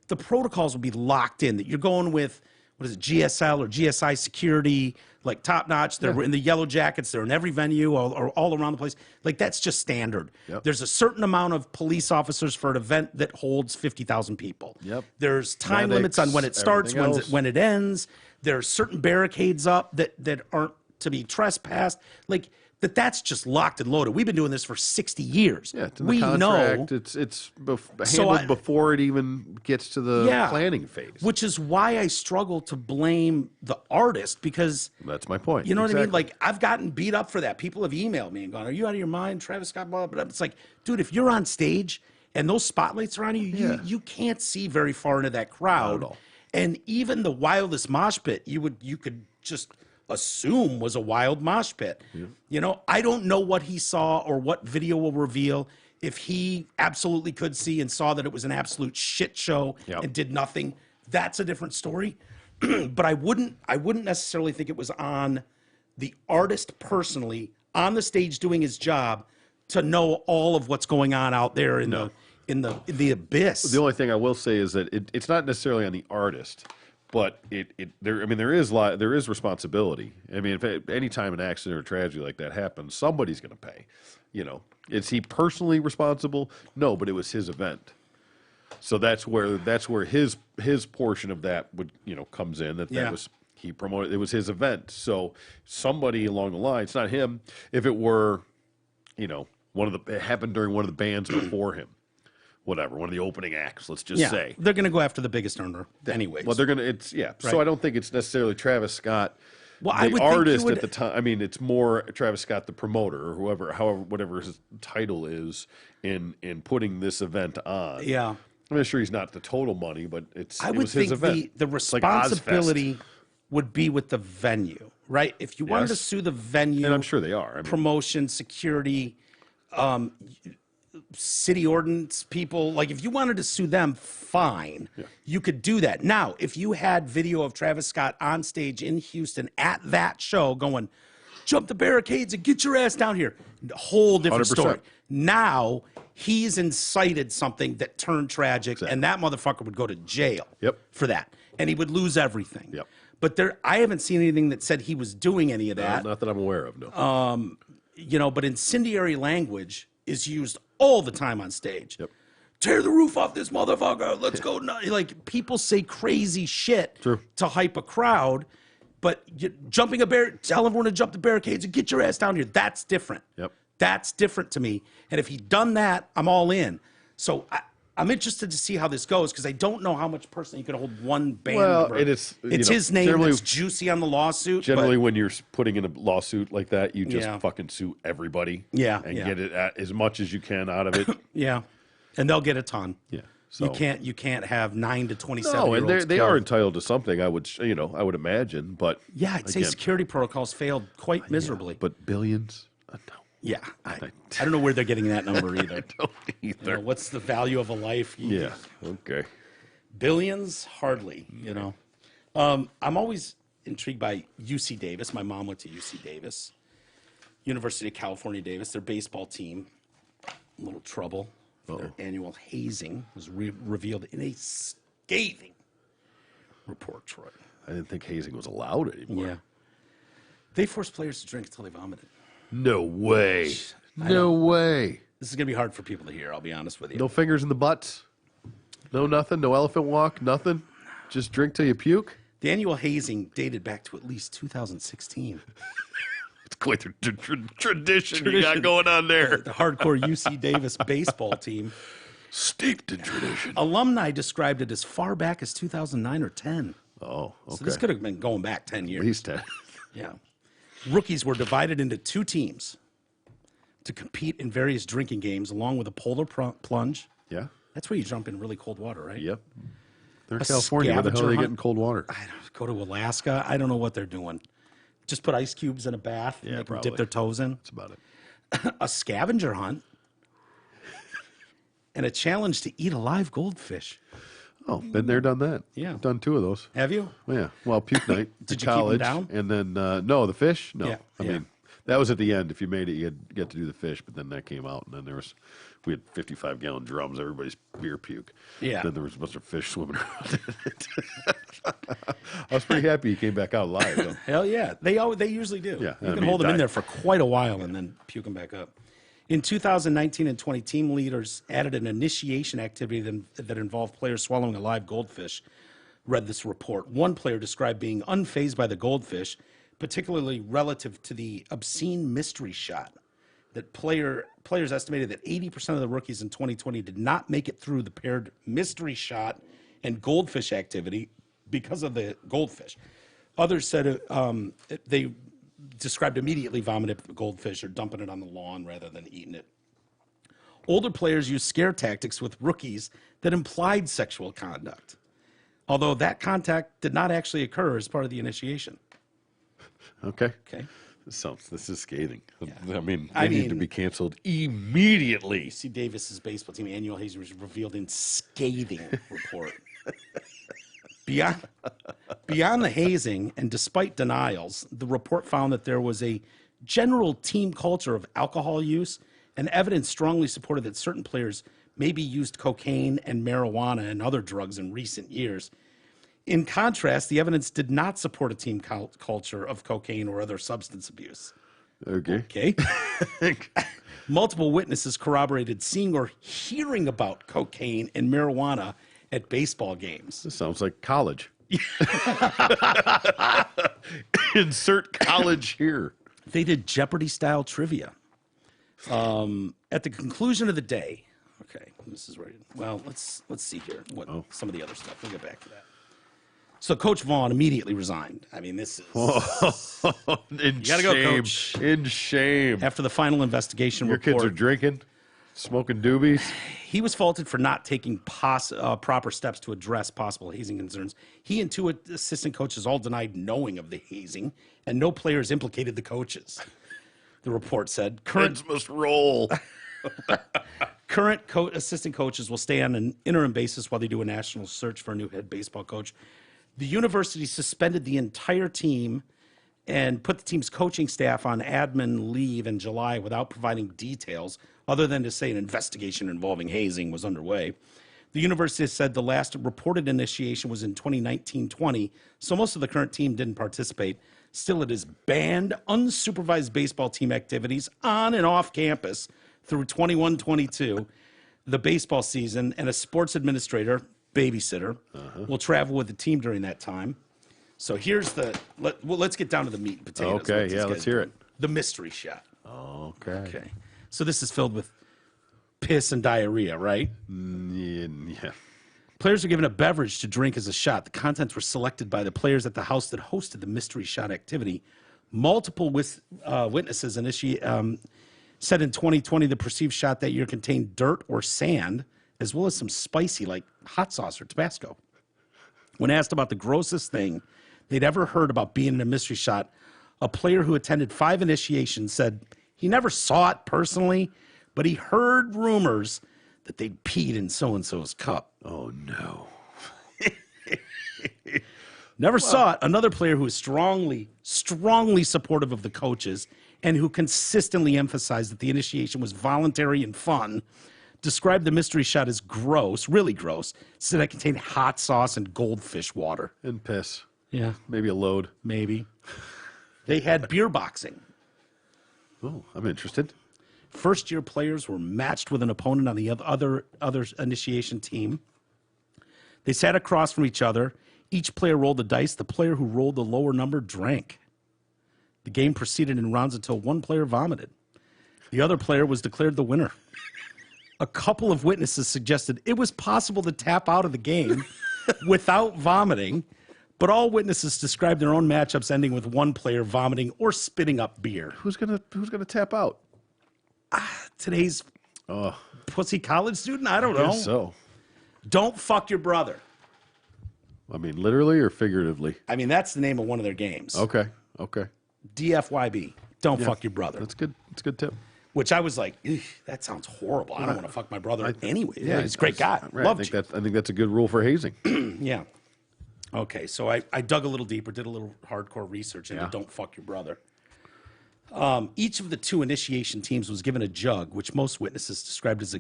the protocols will be locked in. That you're going with, what is it, GSL or GSI security, like top notch. They're in the yellow jackets. They're in every venue or all around the place. Like that's just standard. Yep. There's a certain amount of police officers for an event that holds 50,000 people. Yep. There's time limits on when it starts, when it ends. There's certain barricades up that aren't to be trespassed. Like that's just locked and loaded. We've been doing this for 60 years. Yeah, it's in the contract. Know. It's handled before it even gets to the planning phase. Which is why I struggle to blame the artist, because that's my point. You know what I mean? Like I've gotten beat up for that. People have emailed me and gone, "Are you out of your mind, Travis Scott?" Blah, blah, blah. It's like, dude, if you're on stage and those spotlights are on you, you can't see very far into that crowd. Not at all. And even the wildest mosh pit, you could just assume was a wild mosh pit. Yeah. I don't know what he saw or what video will reveal. If he absolutely could see and saw that it was an absolute shit show and did nothing, that's a different story. But I wouldn't necessarily think it was on the artist personally on the stage doing his job to know all of what's going on out there in the abyss. The only thing I will say is that it's not necessarily on the artist, but there is responsibility. I mean, if any time an accident or tragedy like that happens, somebody's going to pay. You know, is he personally responsible? No, but it was his event. So that's where his portion of that would comes in. That was he promoted. It was his event. So somebody along the line, it's not him. If it were, it happened during one of the bands before him. Whatever, one of the opening acts, let's just say. They're going to go after the biggest earner anyways. Well, they're going to, right. So I don't think it's necessarily Travis Scott, the artist at the time. I mean, it's more Travis Scott, the promoter, or whatever his title is in putting this event on. Yeah. I'm sure he's not the total money, but it was his his event. The responsibility would be with the venue, right? If you wanted to sue the venue. And I'm sure they are. Promotion, security, city ordinance people, like if you wanted to sue them, fine, you could do that. Now, if you had video of Travis Scott on stage in Houston at that show going, jump the barricades and get your ass down here, whole different 100%. story. Now he's incited something that turned tragic, and that motherfucker would go to jail for that, and he would lose everything. But I haven't seen anything that said he was doing any of that. Not that I'm aware of, no. But incendiary language is used all the time on stage. Tear the roof off this motherfucker. Let's go. Like, people say crazy shit to hype a crowd, but tell everyone to jump the barricades and get your ass down here. That's different. That's different to me. And if he'd done that, I'm all in. So I'm interested to see how this goes, because I don't know how much personally you can hold one band member. It's his name that's juicy on the lawsuit. Generally, when you're putting in a lawsuit like that, you just fucking sue everybody. And get it as much as you can out of it. And they'll get a ton. So you can't have 9 to 27. No, and they are entitled to something. I would imagine, but I'd say security protocols failed quite miserably. But billions, no. Yeah, I don't know where they're getting that number either. I don't either. What's the value of a life? Okay. Billions? Hardly, I'm always intrigued by UC Davis. My mom went to UC Davis, University of California, Davis. Their baseball team, a little trouble. Their annual hazing was revealed in a scathing report, Troy. I didn't think hazing was allowed anymore. They forced players to drink until they vomited. No way. No way. This is going to be hard for people to hear, I'll be honest with you. No fingers in the butts? No nothing? No elephant walk? Nothing? Just drink till you puke? The annual hazing dated back to at least 2016. It's quite the tradition you got going on there. The hardcore UC Davis baseball team. Steeped in tradition. Alumni described it as far back as 2009 or 10. Oh, okay. So this could have been going back 10 years. At least 10. Yeah. Rookies were divided into 2 teams to compete in various drinking games, along with a polar plunge. Yeah. That's where you jump in really cold water, right? Yep. They're in California. Where the hell are they getting cold water? Go to Alaska. I don't know what they're doing. Just put ice cubes in a bath and they can dip their toes in. That's about it. A scavenger hunt and a challenge to eat a live goldfish. Oh, been there, done that. Yeah. Done 2 of those. Have you? Yeah. Well, puke night Did in you college. keep them down? And then, no, the fish? No. Yeah. I mean, that was at the end. If you made it, you get to do the fish, but then that came out, and then we had 55-gallon drums, everybody's beer puke. Yeah. Then there was a bunch of fish swimming around in it. I was pretty happy he came back out alive, though. Hell yeah. They usually do. Yeah. You can hold them in there for quite a while and then puke them back up. In 2019 and 20, team leaders added an initiation activity that involved players swallowing a live goldfish, read this report. One player described being unfazed by the goldfish, particularly relative to the obscene mystery shot. That players estimated that 80% of the rookies in 2020 did not make it through the paired mystery shot and goldfish activity because of the goldfish. Others said they described immediately vomiting the goldfish or dumping it on the lawn rather than eating it. Older players used scare tactics with rookies that implied sexual conduct, although that contact did not actually occur as part of the initiation. Okay. This is scathing. Yeah. I mean, they need to be canceled immediately. UC Davis's baseball team annual hazing was revealed in scathing report. Beyond the hazing, and despite denials, the report found that there was a general team culture of alcohol use and evidence strongly supported that certain players maybe used cocaine and marijuana and other drugs in recent years. In contrast, the evidence did not support a team culture of cocaine or other substance abuse. Okay. Multiple witnesses corroborated seeing or hearing about cocaine and marijuana at baseball games. This sounds like college. Insert college here. They did Jeopardy-style trivia. At the conclusion of the day, okay, this is right. Well, let's see here what some of the other stuff. We'll get back to that. So Coach Vaughn immediately resigned. I mean, this is in gotta shame. go, Coach. In shame. After the final investigation Your report, kids are drinking, smoking doobies. he was faulted for not taking proper steps to address possible hazing concerns. He and two assistant coaches all denied knowing of the hazing, and no players implicated the coaches. The report said Heads must roll. current assistant coaches will stay on an interim basis while they do a national search for a new head baseball coach. The university suspended the entire team and put the team's coaching staff on admin leave in July without providing details other than to say an investigation involving hazing was underway. The university said the last reported initiation was in 2019-20, so most of the current team didn't participate. Still, it is banned unsupervised baseball team activities on and off campus through 21-22, the baseball season, and a sports administrator, babysitter, will travel with the team during that time. So here's let's get down to the meat and potatoes. Okay, yeah, let's hear it. The mystery shot. Okay. So this is filled with piss and diarrhea, right? Yeah. Players are given a beverage to drink as a shot. The contents were selected by the players at the house that hosted the mystery shot activity. Multiple witnesses said in 2020 the perceived shot that year contained dirt or sand, as well as some spicy like hot sauce or Tabasco. When asked about the grossest thing they'd ever heard about being in a mystery shot, a player who attended 5 initiations said he never saw it personally, but he heard rumors that they'd peed in so-and-so's cup. Oh, no. Never saw it. Another player who is strongly supportive of the coaches and who consistently emphasized that the initiation was voluntary and fun, described the mystery shot as gross, really gross, said it contained hot sauce and goldfish water. And piss. Yeah. Maybe a load. Maybe. They had beer boxing. Oh, I'm interested. First-year players were matched with an opponent on the other initiation team. They sat across from each other. Each player rolled the dice. The player who rolled the lower number drank. The game proceeded in rounds until one player vomited. The other player was declared the winner. A couple of witnesses suggested it was possible to tap out of the game without vomiting, but all witnesses described their own matchups ending with one player vomiting or spitting up beer. Who's gonna tap out? Today's pussy college student? I don't I know. guess so. Don't fuck your brother. I mean, literally or figuratively? I mean, that's the name of one of their games. Okay. DFYB. Don't fuck your brother. That's good. That's a good tip. Which I was like, that sounds horrible. I don't want to fuck my brother anyway. Yeah, he's a great guy. Right. Loved I think that's a good rule for hazing. Yeah. Okay, so I dug a little deeper, did a little hardcore research into Don't Fuck Your Brother. Each of the 2 initiation teams was given a jug, which most witnesses described as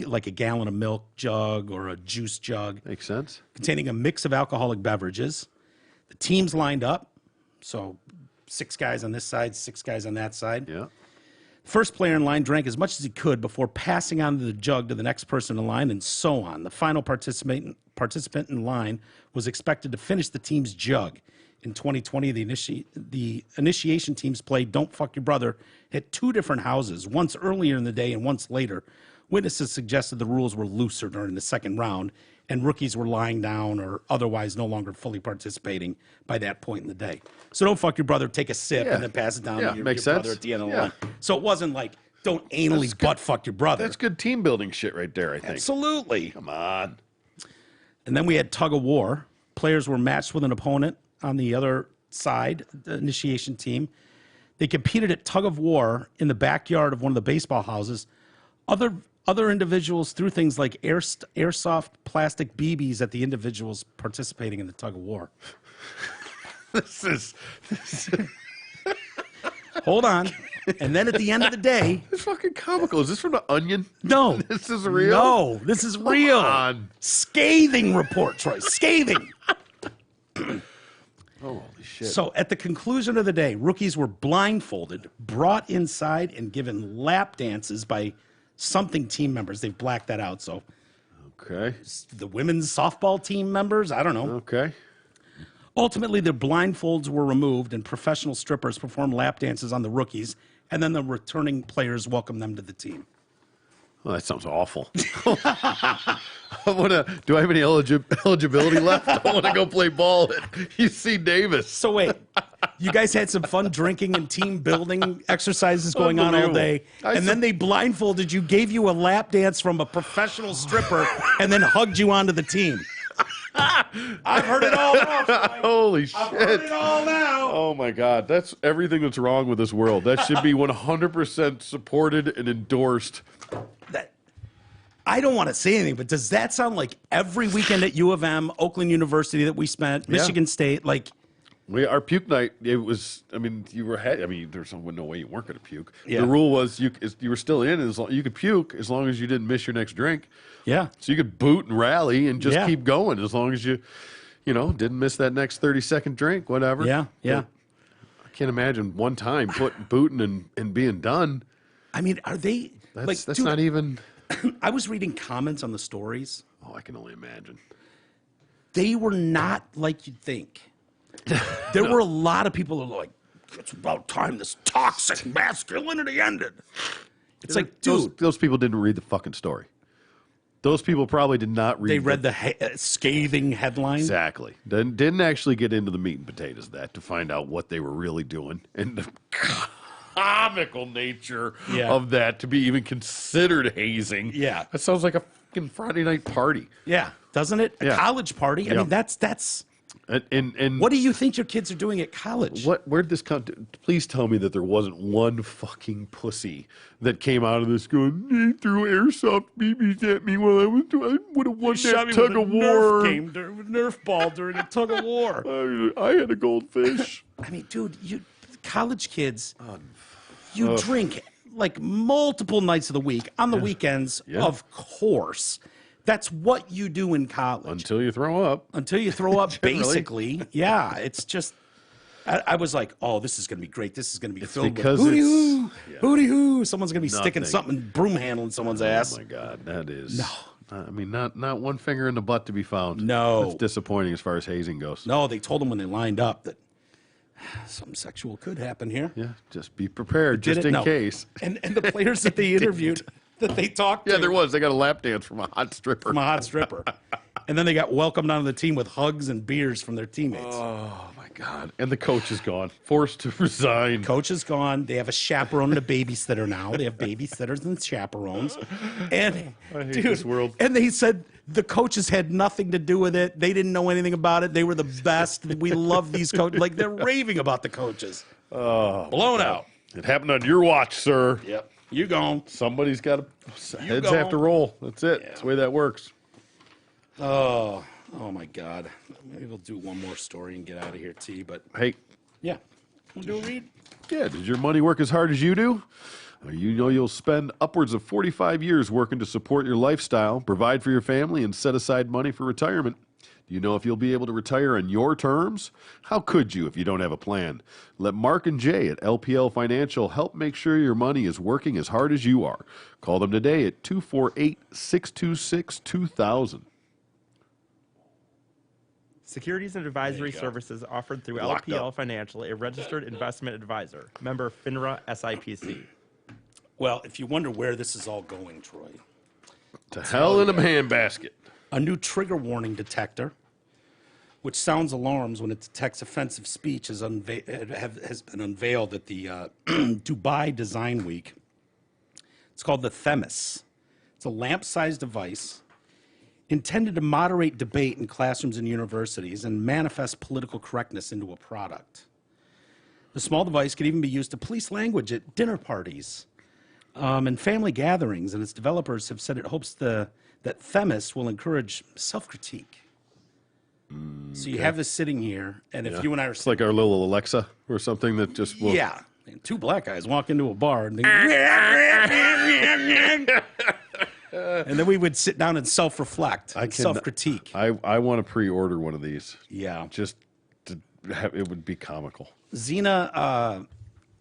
like a gallon of milk jug or a juice jug. Makes sense. Containing a mix of alcoholic beverages. The teams lined up, so 6 guys on this side, 6 guys on that side. Yeah. First player in line drank as much as he could before passing on the jug to the next person in line, and so on. The final participant in line was expected to finish the team's jug. In 2020, the initiation teams played Don't Fuck Your Brother at 2 different houses, once earlier in the day and once later. Witnesses suggested the rules were looser during the second round, and rookies were lying down or otherwise no longer fully participating by that point in the day. So don't fuck your brother, take a sip, and then pass it down to your brother at the end of the line. So it wasn't like, don't anally butt fuck your brother. That's good team building shit right there, I think. Absolutely. Come on. And then we had tug of war. Players were matched with an opponent on the other side, the initiation team. They competed at tug of war in the backyard of one of the baseball houses. Other individuals threw things like airsoft plastic BBs at the individuals participating in the tug of war. This is Hold on. And then at the end of the day, It's fucking comical. Is this from The Onion? no, This is real? No, this is real. on. Scathing report, Troy. Scathing. Holy shit. So at the conclusion of the day, rookies were blindfolded, brought inside, and given lap dances by something team members. They've blacked that out. So Okay. the women's softball team members, I don't know. Okay. Ultimately, the blindfolds were removed, and professional strippers performed lap dances on the rookies, and then the returning players welcomed them to the team. Well, that sounds awful. Do I have any eligibility left? I want to go play ball at UC Davis. So wait, you guys had some fun drinking and team building exercises going on all day, and then they blindfolded you, gave you a lap dance from a professional stripper, and then hugged you onto the team. I've heard it all now. Holy shit. I've heard it all now. Oh my God. That's everything that's wrong with this world. That should be 100% supported and endorsed. I don't want to say anything, but does that sound like every weekend at U of M, Oakland University that we spent, Michigan State, like... Our puke night, it was, I mean, there's no way you weren't going to puke. Yeah. The rule was you were still in, you could puke as long as you didn't miss your next drink. Yeah. So you could boot and rally and just keep going as long as you didn't miss that next 30-second drink, whatever. Yeah, yeah. But I can't imagine one time booting and being done. I mean, are they... That's dude, not even... I was reading comments on the stories. Oh, I can only imagine. They were not like you'd think. There were a lot of people who were like, it's about time this toxic masculinity ended. It's like, dude. Those people didn't read the fucking story. Those people probably did not read. They read the scathing headline. Exactly. Didn't actually get into the meat and potatoes of that to find out what they were really doing and the comical nature of that to be even considered hazing. Yeah. That sounds like a fucking Friday night party. Yeah, doesn't it? A college party. I mean, that's. And what do you think your kids are doing at college? Where'd this come? Please tell me that there wasn't one fucking pussy that came out of this going, they threw airsoft BBs at me while I would have won that tug of war. Nerf ball during a tug of war. I had a goldfish. I mean, dude, college kids, you drink like multiple nights of the week on the weekends, of course. That's what you do in college. Until you throw up. Until you throw up, basically. Yeah, it's just... I was like, oh, this is going to be great. This is going to be filled with hooty-hoo. Hooty-hoo. Someone's going to be sticking something, broom handle in someone's ass. Oh, my God. That is... No. I mean, not one finger in the butt to be found. No. That's disappointing as far as hazing goes. No, they told them when they lined up that something sexual could happen here. Yeah, just be prepared, just in case. And the players that they interviewed... that they talked to. Yeah, there was. They got a lap dance from a hot stripper. And then they got welcomed onto the team with hugs and beers from their teammates. Oh, my God. And the coach is gone. Forced to resign. Coach is gone. They have a chaperone and a babysitter now. They have babysitters and chaperones. And, I hate this world. And they said the coaches had nothing to do with it. They didn't know anything about it. They were the best. We love these coaches. Like, they're raving about the coaches. Blown out. It happened on your watch, sir. Yep. You gone. Somebody's got to... Heads have to roll. That's it. That's the way that works. Oh my God. Maybe we'll do one more story and get out of here, T. But hey, yeah, we'll do a read. Yeah, does your money work as hard as you do? You know you'll spend upwards of 45 years working to support your lifestyle, provide for your family, and set aside money for retirement. Do you know if you'll be able to retire on your terms? How could you if you don't have a plan? Let Mark and Jay at LPL Financial help make sure your money is working as hard as you are. Call them today at 248-626-2000. Securities and advisory services offered through LPL Financial, a registered investment advisor. Member FINRA SIPC. Well, if you wonder where this is all going, Troy. To hell in a handbasket. A new trigger warning detector, which sounds alarms when it detects offensive speech, has been unveiled at the Dubai Design Week. It's called the Themis. It's a lamp-sized device intended to moderate debate in classrooms and universities and manifest political correctness into a product. The small device could even be used to police language at dinner parties and family gatherings, and its developers have said it hopes that Themis will encourage self-critique. So you have this sitting here, and if you and I are... It's like our little Alexa or something that just will... Yeah. two black guys walk into a bar and, and then we would sit down and self-reflect, self-critique. I want to pre-order one of these. Yeah. Just to have, it would be comical. Zina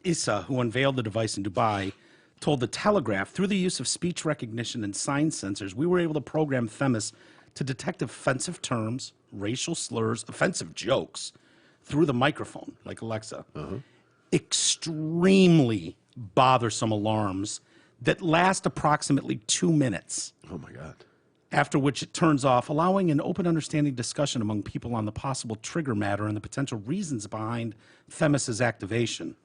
Issa, who unveiled the device in Dubai, told The Telegraph, through the use of speech recognition and sign sensors, we were able to program Themis to detect offensive terms, racial slurs, offensive jokes through the microphone, like Alexa. Extremely bothersome alarms that last approximately 2 minutes. Oh, my God. After which it turns off, allowing an open understanding discussion among people on the possible trigger matter and the potential reasons behind Themis's activation.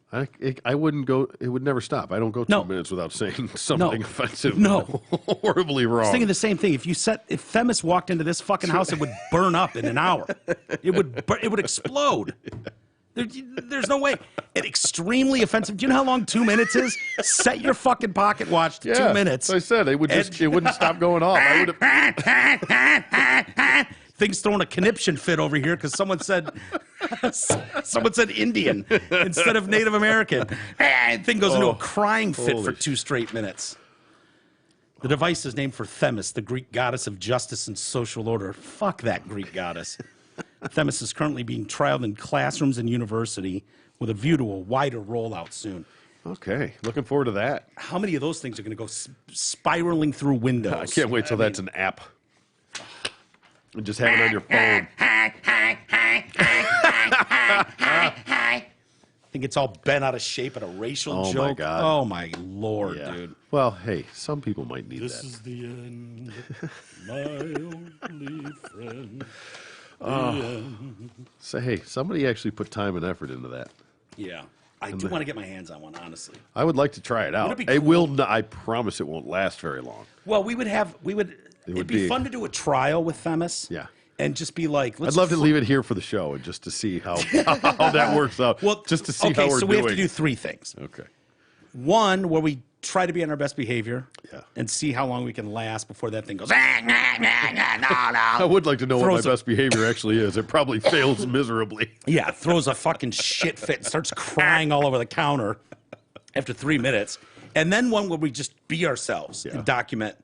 I wouldn't go. It would never stop. I don't go 2 minutes without saying something offensive. Horribly wrong. I was thinking the same thing. If Themis walked into this fucking house, it would burn up in an hour. It would explode. There's no way. It's extremely offensive. Do you know how long 2 minutes is? Set your fucking pocket watch to 2 minutes. So I said it wouldn't stop going off. Thing's throwing a conniption fit over here because someone said Indian instead of Native American. Thing goes into a crying fit for 2 straight minutes. The device is named for Themis, the Greek goddess of justice and social order. Fuck that Greek goddess. Themis is currently being trialed in classrooms and university with a view to a wider rollout soon. Okay, looking forward to that. How many of those things are going to go spiraling through windows? I can't wait till that's an app. And just have it on your phone. I think it's all bent out of shape at a racial joke. My God. Oh, my Lord, dude. Well, hey, some people might need this that. This is the end, my only friend. So, hey, somebody actually put time and effort into that. Yeah. I do want to get my hands on one, honestly. I would like to try it out. Would it be cool? It will not, I promise it won't last very long. Well, it'd be fun to do a trial with Themis. Yeah. And just be like, I'd love to leave it here for the show and just to see how that works out. Well, just to see how we're doing. Okay, so we have to do 3 things. Okay. One, where we try to be on our best behavior and see how long we can last before that thing goes, no. I would like to know what my best behavior actually is. It probably fails miserably. Yeah, throws a fucking shit fit and starts crying all over the counter after 3 minutes. And then one where we just be ourselves and document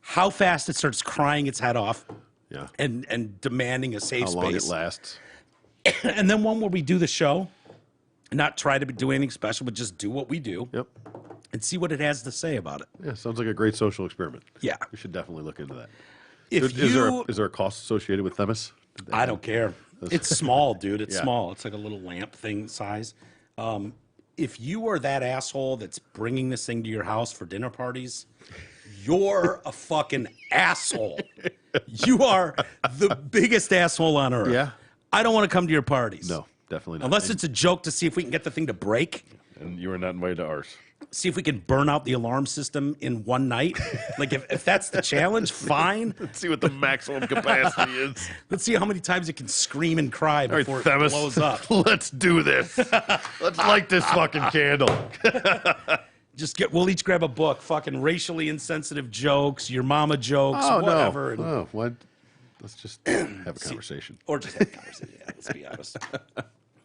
how fast it starts crying its head off and demanding a safe space. How long it lasts. And then one where we do the show, not try to do anything special, but just do what we do. Yep. And see what it has to say about it. Yeah, sounds like a great social experiment. Yeah. We should definitely look into that. Is there a cost associated with Themis? I don't care. It's small, dude. It's small. It's like a little lamp thing size. If you are that asshole that's bringing this thing to your house for dinner parties, you're a fucking asshole. You are the biggest asshole on earth. Yeah. I don't want to come to your parties. No, definitely not. Unless it's a joke to see if we can get the thing to break. And you are not invited to ours. See if we can burn out the alarm system in one night. Like, if that's the challenge, fine. Let's see what the maximum capacity is. Let's see how many times it can scream and cry before Themis, it blows up. Let's do this. Let's light this fucking candle. We'll each grab a book, fucking racially insensitive jokes, your mama jokes, whatever. No. What? Let's just have a conversation. Or just have a conversation, let's be honest.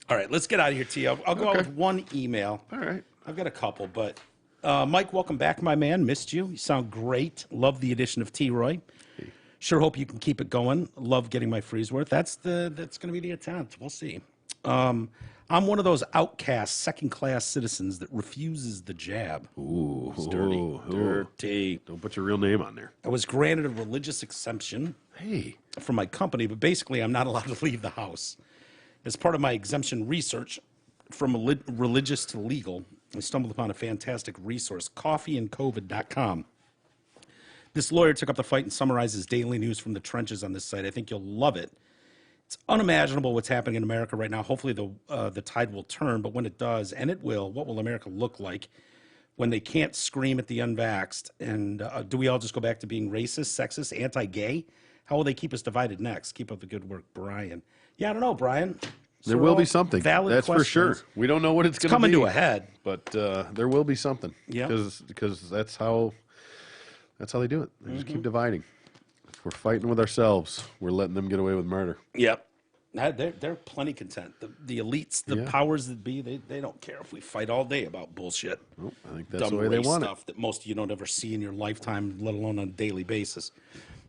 All right, let's get out of here, T. I'll go out with one email. All right. I've got a couple, but Mike, welcome back, my man. Missed you. You sound great. Love the addition of T-Roy. Sure hope you can keep it going. Love getting my freeze worth. That's going to be the attempt. We'll see. I'm one of those outcast second-class citizens that refuses the jab. Ooh, it's dirty. Dirty. Don't put your real name on there. I was granted a religious exemption from my company, but basically I'm not allowed to leave the house. As part of my exemption research from religious to legal, I stumbled upon a fantastic resource, coffeeandcovid.com. This lawyer took up the fight and summarizes daily news from the trenches on this site. I think you'll love it. It's unimaginable what's happening in America right now. Hopefully the tide will turn, but when it does, and it will, what will America look like when they can't scream at the unvaxxed? And do we all just go back to being racist, sexist, anti-gay? How will they keep us divided next? Keep up the good work, Brian. Yeah, I don't know, Brian. There will be something. That's for sure. We don't know what it's going to be. Coming to a head. But there will be something. Yeah. Because that's how they do it. They just keep dividing. If we're fighting with ourselves, we're letting them get away with murder. Yep. They're plenty content. The elites, the powers that be, they don't care if we fight all day about bullshit. Nope, I think that's Dumb the way they race want stuff that most of you don't ever see in your lifetime, let alone on a daily basis.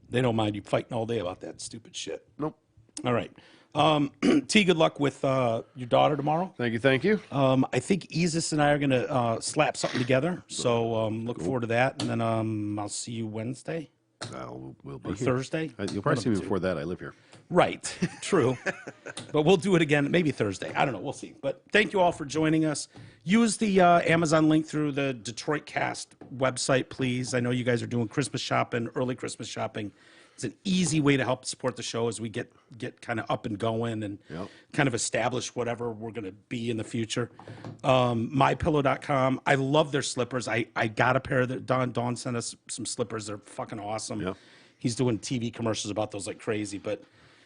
They don't mind you fighting all day about that stupid shit. Nope. All right. T, good luck with your daughter tomorrow. Thank you. Thank you. I think Isis and I are going to slap something together. So look forward to that. And then I'll see you Wednesday We'll be or here. Thursday. You'll probably see me before that. I live here. Right. True. But we'll do it again, maybe Thursday. I don't know. We'll see. But thank you all for joining us. Use the Amazon link through the Detroit Cast website, please. I know you guys are doing Christmas shopping, early Christmas shopping. It's an easy way to help support the show as we get kind of up and going and kind of establish whatever we're going to be in the future. MyPillow.com. I love their slippers. I got a pair that Dawn sent us some slippers. They're fucking awesome. Yeah. He's doing TV commercials about those like crazy, but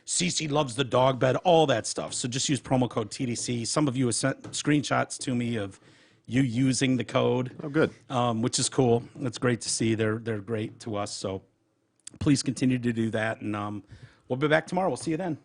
Cece loves the dog bed, all that stuff. So just use promo code TDC. Some of you have sent screenshots to me of you using the code. Oh, good. Which is cool. It's great to see. They're great to us. So please continue to do that. And we'll be back tomorrow. We'll see you then.